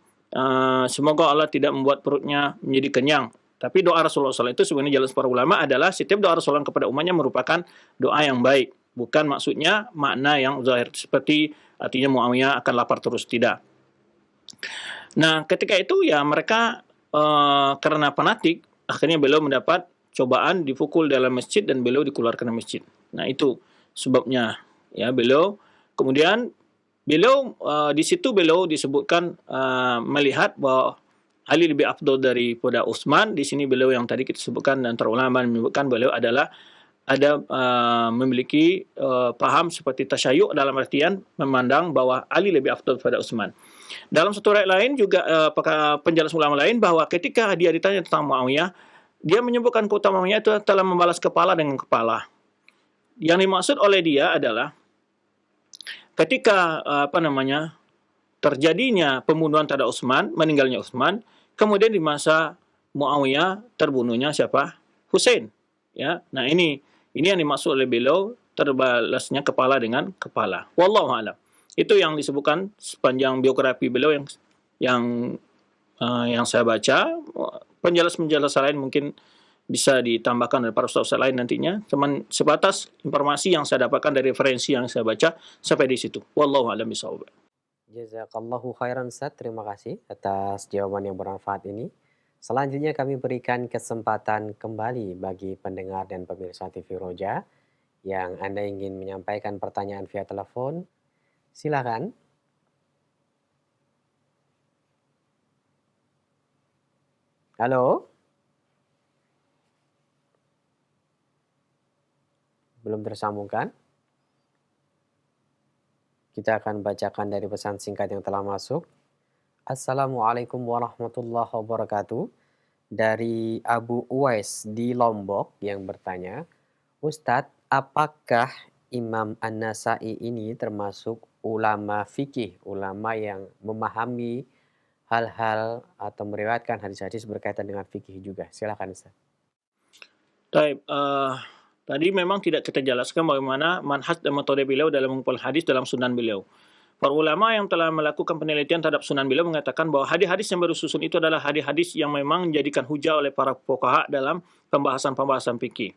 semoga Allah tidak membuat perutnya menjadi kenyang, Tapi doa Rasulullah SAW itu sebenarnya jelas para ulama adalah setiap doa Rasulullah kepada umatnya merupakan doa yang baik. Bukan maksudnya makna yang zahir seperti artinya Muawiyah akan lapar terus, tidak. Nah, ketika itu ya mereka karena fanatik, akhirnya beliau mendapat cobaan, dipukul dalam masjid dan beliau dikeluarkan dari masjid. Nah, itu sebabnya ya beliau kemudian beliau di situ beliau disebutkan melihat bahwa Ali lebih afdal daripada Utsman. Di sini beliau yang tadi kita sebutkan dan antara ulama menyebutkan beliau adalah ada memiliki paham seperti tasyayyu' dalam artian memandang bahwa Ali lebih afdal daripada Utsman. Dalam satu riwayat lain juga penjelasan ulama lain bahwa ketika dia ditanya tentang Muawiyah, dia menyebutkan keutamaan Muawiyah itu telah membalas kepala dengan kepala. Yang dimaksud oleh dia adalah ketika terjadinya pembunuhan terhadap Utsman, meninggalnya Utsman, kemudian di masa Muawiyah terbunuhnya siapa? Husain. Ya, nah ini yang dimaksud oleh beliau terbalasnya kepala dengan kepala. Wallahu a'lam. Itu yang disebutkan sepanjang biografi beliau yang saya baca. Penjelasan lain mungkin bisa ditambahkan oleh para ustaz lain nantinya. Cuman sebatas informasi yang saya dapatkan dari referensi yang saya baca sampai di situ. Wallahu a'lam bishawab. Jazakallahu khairan Ustaz. Terima kasih atas jawaban yang bermanfaat ini. Selanjutnya kami berikan kesempatan kembali bagi pendengar dan pemirsa TV Roja yang Anda ingin menyampaikan pertanyaan via telepon. Silakan. Halo? Belum tersambungkan? Kita akan bacakan dari pesan singkat yang telah masuk. Assalamualaikum warahmatullahi wabarakatuh. Dari Abu Uwais di Lombok yang bertanya, Ustadz, apakah Imam An-Nasai ini termasuk ulama fikih, ulama yang memahami hal-hal atau meriwayatkan hadis-hadis berkaitan dengan fikih juga? Silakan Ustadz. Baik, tadi memang tidak kita jelaskan bagaimana manhaj dan metode beliau dalam mengumpul hadis dalam sunan beliau. Para ulama yang telah melakukan penelitian terhadap sunan beliau mengatakan bahwa hadis-hadis yang baru susun itu adalah hadis-hadis yang memang menjadikan hujah oleh para fuqaha dalam pembahasan-pembahasan fikih.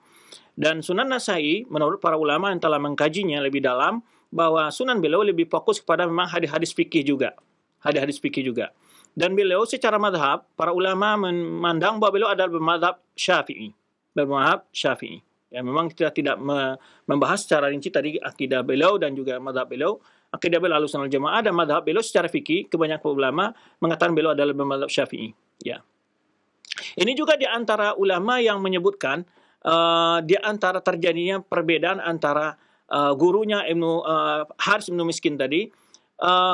Dan Sunan Nasai, menurut para ulama yang telah mengkajinya lebih dalam, bahwa sunan beliau lebih fokus kepada memang hadis-hadis fikih juga. Hadis-hadis fikih juga. Dan beliau secara madhab, para ulama memandang bahwa beliau adalah bermadhab Syafi'i. Bermadhab Syafi'i. Ya, memang kita tidak membahas secara rinci tadi akidah beliau dan juga madhab beliau. Akidah beliau Ahlussunnah wal Jamaah dan madhab beliau secara fikih, kebanyakan ulama mengatakan beliau adalah bermadhab Syafi'i. Ya. Ini juga di antara ulama yang menyebutkan di antara terjadinya perbedaan antara gurunya Haris Ibnu Miskin tadi,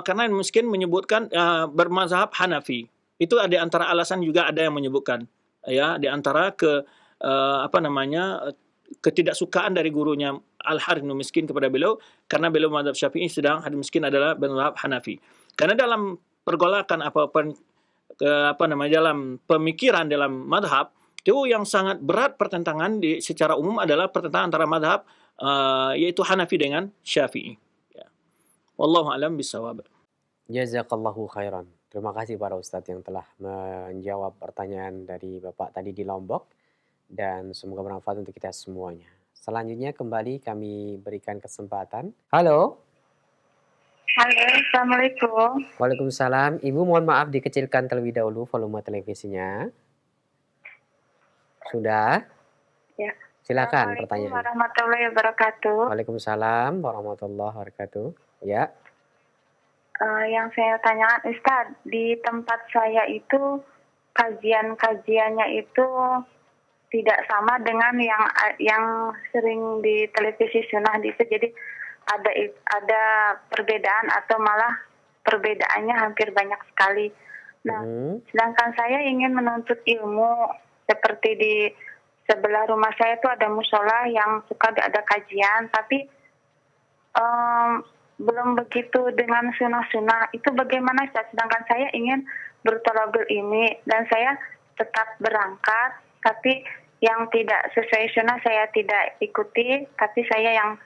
karena Ibnu Miskin menyebutkan bermazhab Hanafi. Itu ada antara alasan juga ada yang menyebutkan, ya, di antara ketidaksukaan dari gurunya Al-Harith bin Miskin kepada beliau karena beliau mazhab Syafi'i sedang Harith Miskin adalah mazhab Hanafi. Karena dalam pergolakan dalam pemikiran dalam mazhab itu yang sangat berat pertentangan secara umum adalah pertentangan antara mazhab yaitu Hanafi dengan Syafi'i. Ya. Wallahu a'lam bishawab. Jazakallahu khairan. Terima kasih para ustadz yang telah menjawab pertanyaan dari Bapak tadi di Lombok dan semoga bermanfaat untuk kita semuanya. Selanjutnya kembali kami berikan kesempatan. Halo. Halo, Assalamualaikum. Waalaikumsalam. Ibu mohon maaf dikecilkan terlebih dahulu volume televisinya. Sudah? Ya. Silakan Assalamualaikum pertanyaan. warahmatullahi wabarakatuh. Waalaikumsalam warahmatullahi wabarakatuh. Ya. Yang saya tanyakan Ustadz, di tempat saya itu kajian-kajiannya itu tidak sama dengan yang sering di televisi sunnah itu. Jadi ada perbedaan atau malah perbedaannya hampir banyak sekali. Nah, sedangkan saya ingin menuntut ilmu seperti di sebelah rumah saya itu ada musola yang suka ada kajian, tapi belum begitu dengan sunnah-sunnah. Itu bagaimana Ustaz? Sedangkan saya ingin bertolabul ini dan saya tetap berangkat, tapi yang tidak sesuai sunnah saya tidak ikuti, tapi saya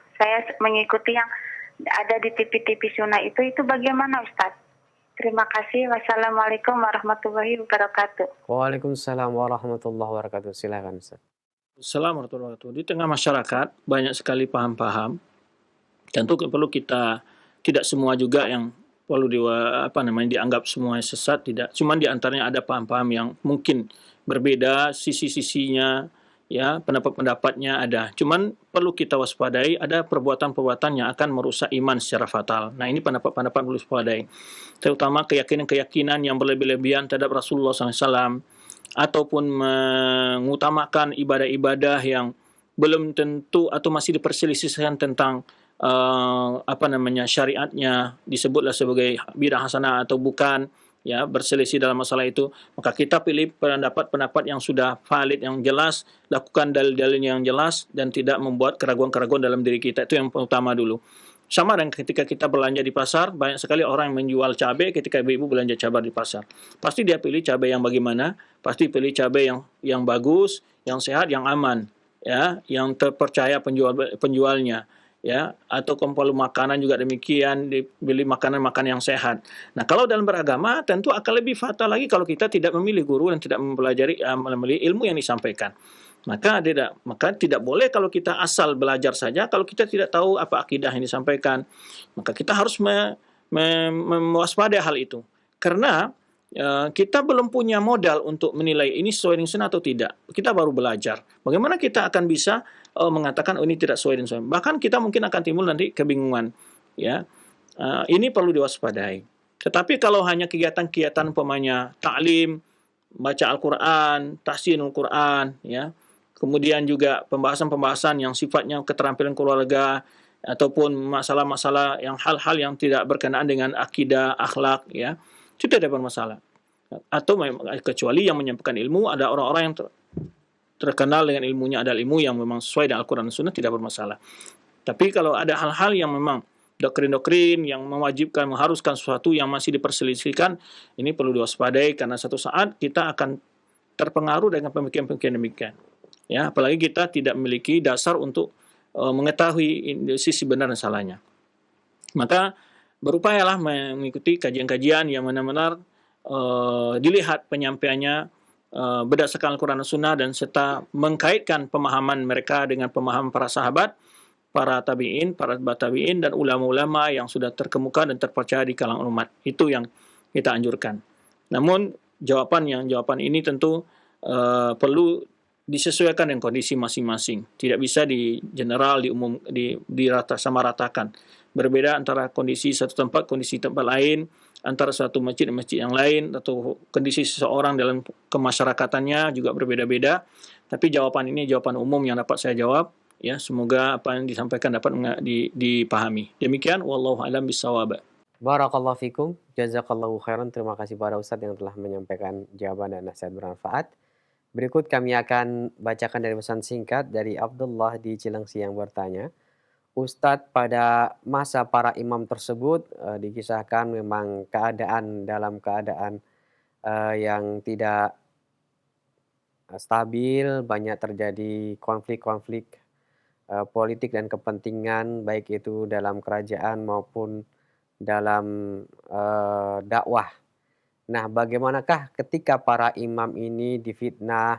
mengikuti yang ada di TV-TV sunnah itu bagaimana Ustaz? Terima kasih. Wassalamualaikum warahmatullahi wabarakatuh. Waalaikumsalam warahmatullahi wabarakatuh. Silakan Ustaz. Assalamualaikum warahmatullahi wabarakatuh. Di tengah masyarakat banyak sekali paham-paham. Tentu perlu kita, tidak semua juga yang perlu dianggap semua sesat, tidak. Cuman di antaranya ada paham-paham yang mungkin berbeda sisi-sisinya, ya, pendapat-pendapatnya ada. Cuman perlu kita waspadai, ada perbuatan-perbuatan yang akan merusak iman secara fatal. Nah, ini pendapat-pendapat perlu waspadai. Terutama keyakinan-keyakinan yang berlebih-lebihan terhadap Rasulullah SAW, ataupun mengutamakan ibadah-ibadah yang belum tentu atau masih diperselisihkan tentang syariatnya, disebutlah sebagai bidah hasanah atau bukan, ya, berselisih dalam masalah itu, maka kita pilih pendapat-pendapat yang sudah valid, yang jelas, lakukan dalil-dalil yang jelas, dan tidak membuat keraguan-keraguan dalam diri kita. Itu yang utama dulu. Sama dengan ketika kita belanja di pasar, banyak sekali orang yang menjual cabai ketika ibu-ibu belanja cabai di pasar. Pasti dia pilih cabai yang bagaimana? Pasti pilih cabai yang bagus, yang sehat, yang aman, ya, yang terpercaya penjualnya, ya, atau kalau makanan juga demikian, dibeli makanan-makanan yang sehat. Nah, kalau dalam beragama tentu akan lebih fatal lagi kalau kita tidak memilih guru dan tidak mempelajari ilmu yang disampaikan. Maka tidak boleh kalau kita asal belajar saja, kalau kita tidak tahu apa akidah yang disampaikan. Maka kita harus mewaspadai hal itu. Karena kita belum punya modal untuk menilai ini sesuai dengan sunnah atau tidak. Kita baru belajar. Bagaimana kita akan bisa mengatakan ini tidak sesuai dengan sunnah. Bahkan kita mungkin akan timbul nanti kebingungan. Ya, ini perlu diwaspadai. Tetapi kalau hanya kegiatan-kegiatan umpamanya ta'lim, baca Al-Quran, tahsinul Quran, ya, kemudian juga pembahasan-pembahasan yang sifatnya keterampilan keluarga, ataupun masalah-masalah yang hal-hal yang tidak berkenaan dengan akidah, akhlak, ya, itu tidak ada masalah. Atau kecuali yang menyampaikan ilmu, ada orang-orang yang terkenal dengan ilmunya, ada ilmu yang memang sesuai dengan Al-Quran dan Sunnah, tidak bermasalah. Tapi kalau ada hal-hal yang memang doktrin-doktrin yang mewajibkan, mengharuskan sesuatu yang masih diperselisihkan, ini perlu diwaspadai karena satu saat kita akan terpengaruh dengan pemikiran-pemikiran demikian. Ya, apalagi kita tidak memiliki dasar untuk mengetahui sisi benar dan salahnya. Maka berupayalah mengikuti kajian-kajian yang benar-benar dilihat penyampaiannya berdasarkan Al-Quran dan Sunnah, dan serta mengkaitkan pemahaman mereka dengan pemahaman para sahabat, para tabi'in, para tabi'in, dan ulama-ulama yang sudah terkemuka dan terpercaya di kalangan umat. Itu yang kita anjurkan. Namun jawaban ini tentu perlu disesuaikan dengan kondisi masing-masing. Tidak bisa di general, diratakan. Berbeda antara kondisi satu tempat, kondisi tempat lain, antara satu masjid dan masjid yang lain, atau kondisi seseorang dalam kemasyarakatannya juga berbeda-beda. Tapi jawaban ini jawaban umum yang dapat saya jawab. Ya, semoga apa yang disampaikan dapat dipahami. Demikian, wallahu a'lam bishawab. Barakallahu fikum, jazakallahu khairan. Terima kasih para ustadz yang telah menyampaikan jawaban dan nasihat bermanfaat. Berikut kami akan bacakan dari pesan singkat dari Abdullah di Cilengsi yang bertanya, Ustadz, pada masa para imam tersebut dikisahkan memang dalam keadaan yang tidak stabil, banyak terjadi konflik-konflik politik dan kepentingan, baik itu dalam kerajaan maupun dalam dakwah. Nah, bagaimanakah ketika para imam ini difitnah,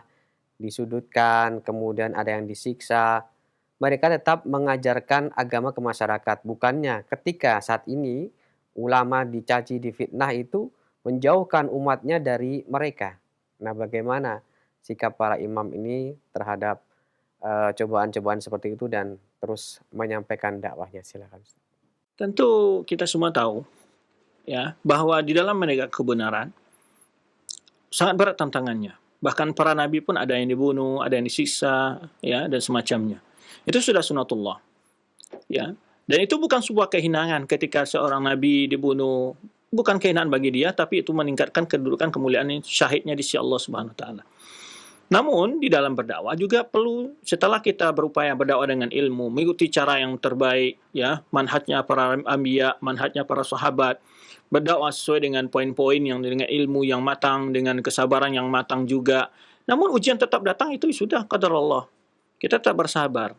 disudutkan, kemudian ada yang disiksa, mereka tetap mengajarkan agama ke masyarakat. Bukannya ketika saat ini ulama dicaci, difitnah itu menjauhkan umatnya dari mereka. Nah, bagaimana sikap para imam ini terhadap cobaan-cobaan seperti itu dan terus menyampaikan dakwahnya? Silakan. Tentu kita semua tahu, ya, bahwa di dalam menegakkan kebenaran sangat berat tantangannya. Bahkan para nabi pun ada yang dibunuh, ada yang disiksa, ya, dan semacamnya. Itu sudah sunatullah, ya. Dan itu bukan sebuah kehinaan ketika seorang nabi dibunuh, bukan kehinaan bagi dia, tapi itu meningkatkan kedudukan kemuliaan syahidnya di sisi Allah Subhanahu wa taala. Namun di dalam berdakwah juga perlu, setelah kita berupaya berdakwah dengan ilmu, mengikuti cara yang terbaik, ya, manhajnya para anbiya, manhajnya para sahabat, berdakwah sesuai dengan poin-poin yang dengan ilmu yang matang, dengan kesabaran yang matang juga. Namun ujian tetap datang, itu sudah qadar Allah. Kita tetap bersabar,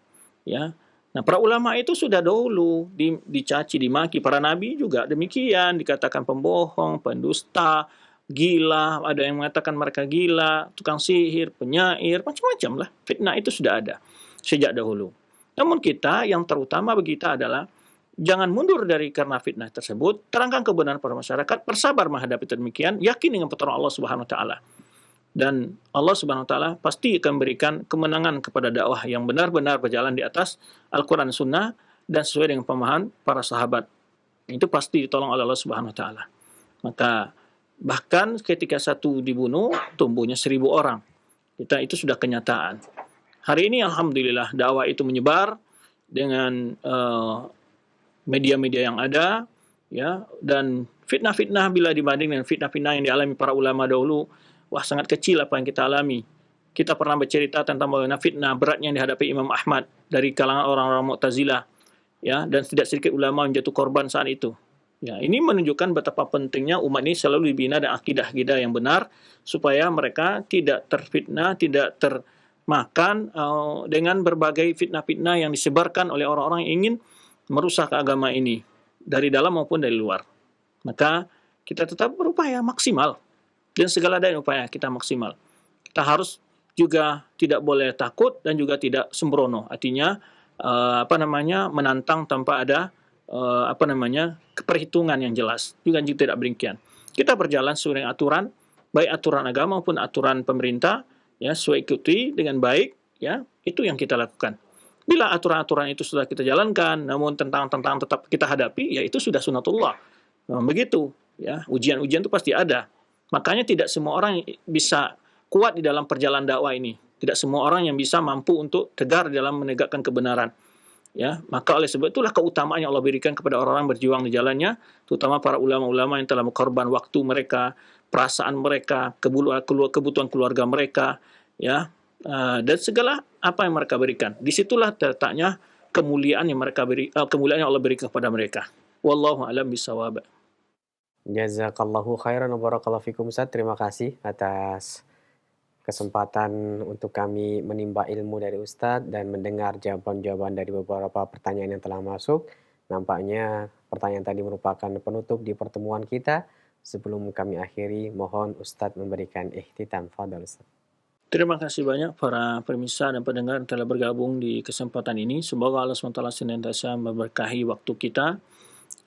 ya. Nah, para ulama itu sudah dahulu dicaci, dimaki. Para nabi juga demikian, dikatakan pembohong, pendusta, gila, ada yang mengatakan mereka gila, tukang sihir, penyair, macam-macam lah. Fitnah itu sudah ada sejak dahulu. Namun kita, yang terutama bagi kita adalah jangan mundur dari karena fitnah tersebut, terangkan kebenaran pada masyarakat, bersabar menghadapi demikian, yakin dengan pertolongan Allah Subhanahu wa taala. Dan Allah Subhanahu wa taala pasti akan memberikan kemenangan kepada dakwah yang benar-benar berjalan di atas Al-Qur'an Sunnah dan sesuai dengan pemahaman para sahabat. Itu pasti ditolong oleh Allah Subhanahu wa taala. Maka bahkan ketika satu dibunuh, tumbuhnya 1.000 orang. Itu sudah kenyataan. Hari ini alhamdulillah dakwah itu menyebar dengan media-media yang ada, ya, dan fitnah-fitnah bila dibanding dengan fitnah-fitnah yang dialami para ulama dahulu, wah sangat kecil apa yang kita alami. Kita pernah bercerita tentang bagaimana fitnah beratnya yang dihadapi Imam Ahmad dari kalangan orang-orang Mu'tazilah, ya, dan tidak sedikit ulama yang jatuh korban saat itu. Ya, ini menunjukkan betapa pentingnya umat ini selalu dibina dan akidah-akidah yang benar supaya mereka tidak terfitnah, tidak termakan dengan berbagai fitnah-fitnah yang disebarkan oleh orang-orang yang ingin merusak agama ini dari dalam maupun dari luar. Maka kita tetap berupaya maksimal dan segala daya upaya kita maksimal. Kita harus juga tidak boleh takut dan juga tidak sembrono. Artinya menantang tanpa ada keperhitungan yang jelas. Juga tidak berikian. Kita berjalan sesuai dengan aturan, baik aturan agama maupun aturan pemerintah, ya, sesuai ikuti dengan baik, ya, itu yang kita lakukan. Bila aturan-aturan itu sudah kita jalankan, namun tentang tetap kita hadapi, ya itu sudah sunatullah. Begitu, ya, ujian-ujian itu pasti ada. Makanya tidak semua orang bisa kuat di dalam perjalanan dakwah ini. Tidak semua orang yang bisa mampu untuk tegar dalam menegakkan kebenaran. Ya, maka oleh sebab itulah keutamaan yang Allah berikan kepada orang-orang berjuang di jalannya, terutama para ulama-ulama yang telah berkorban waktu mereka, perasaan mereka, kebutuhan keluarga mereka, ya, dan segala apa yang mereka berikan. Disitulah terletaknya kemuliaan yang kemuliaan yang Allah berikan kepada mereka. Wallahu a'lam bishawab. Jazakallahu khairan wa barakallahu fikum Ustaz. Terima kasih atas kesempatan untuk kami menimba ilmu dari Ustadz dan mendengar jawaban-jawaban dari beberapa pertanyaan yang telah masuk. Nampaknya pertanyaan tadi merupakan penutup di pertemuan kita. Sebelum kami akhiri, mohon Ustadz memberikan ikhtitam. Fadhal Ustadz. Terima kasih banyak para pemirsa dan pendengar yang telah bergabung di kesempatan ini. Semoga Allah SWT senantiasa memberkahi waktu kita,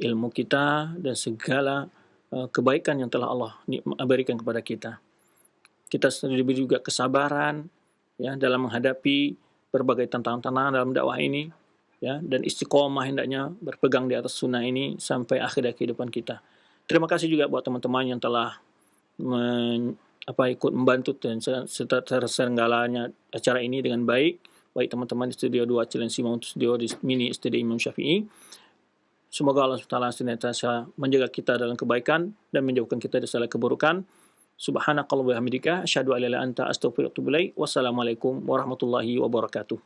ilmu kita, dan segala kebaikan yang telah Allah berikan kepada kita. Kita diberi juga kesabaran, ya, dalam menghadapi berbagai tantangan-tantangan dalam dakwah ini, ya, dan istiqomah hendaknya berpegang di atas sunnah ini sampai akhir kehidupan kita. Terima kasih juga buat teman-teman yang telah ikut membantu dan terselenggaranya acara ini dengan baik teman-teman di Studio 2 Cilengsi maupun Studio di Mini Studio Imam Syafi'i. Semoga Allah SWT senantiasa menjaga kita dalam kebaikan dan menjauhkan kita dari segala keburukan. Subhanakallahumma wa bihamdika asyhadu an la ilaha illa anta astaghfiruka wa atubu ilaik. Wassalamualaikum warahmatullahi wabarakatuh.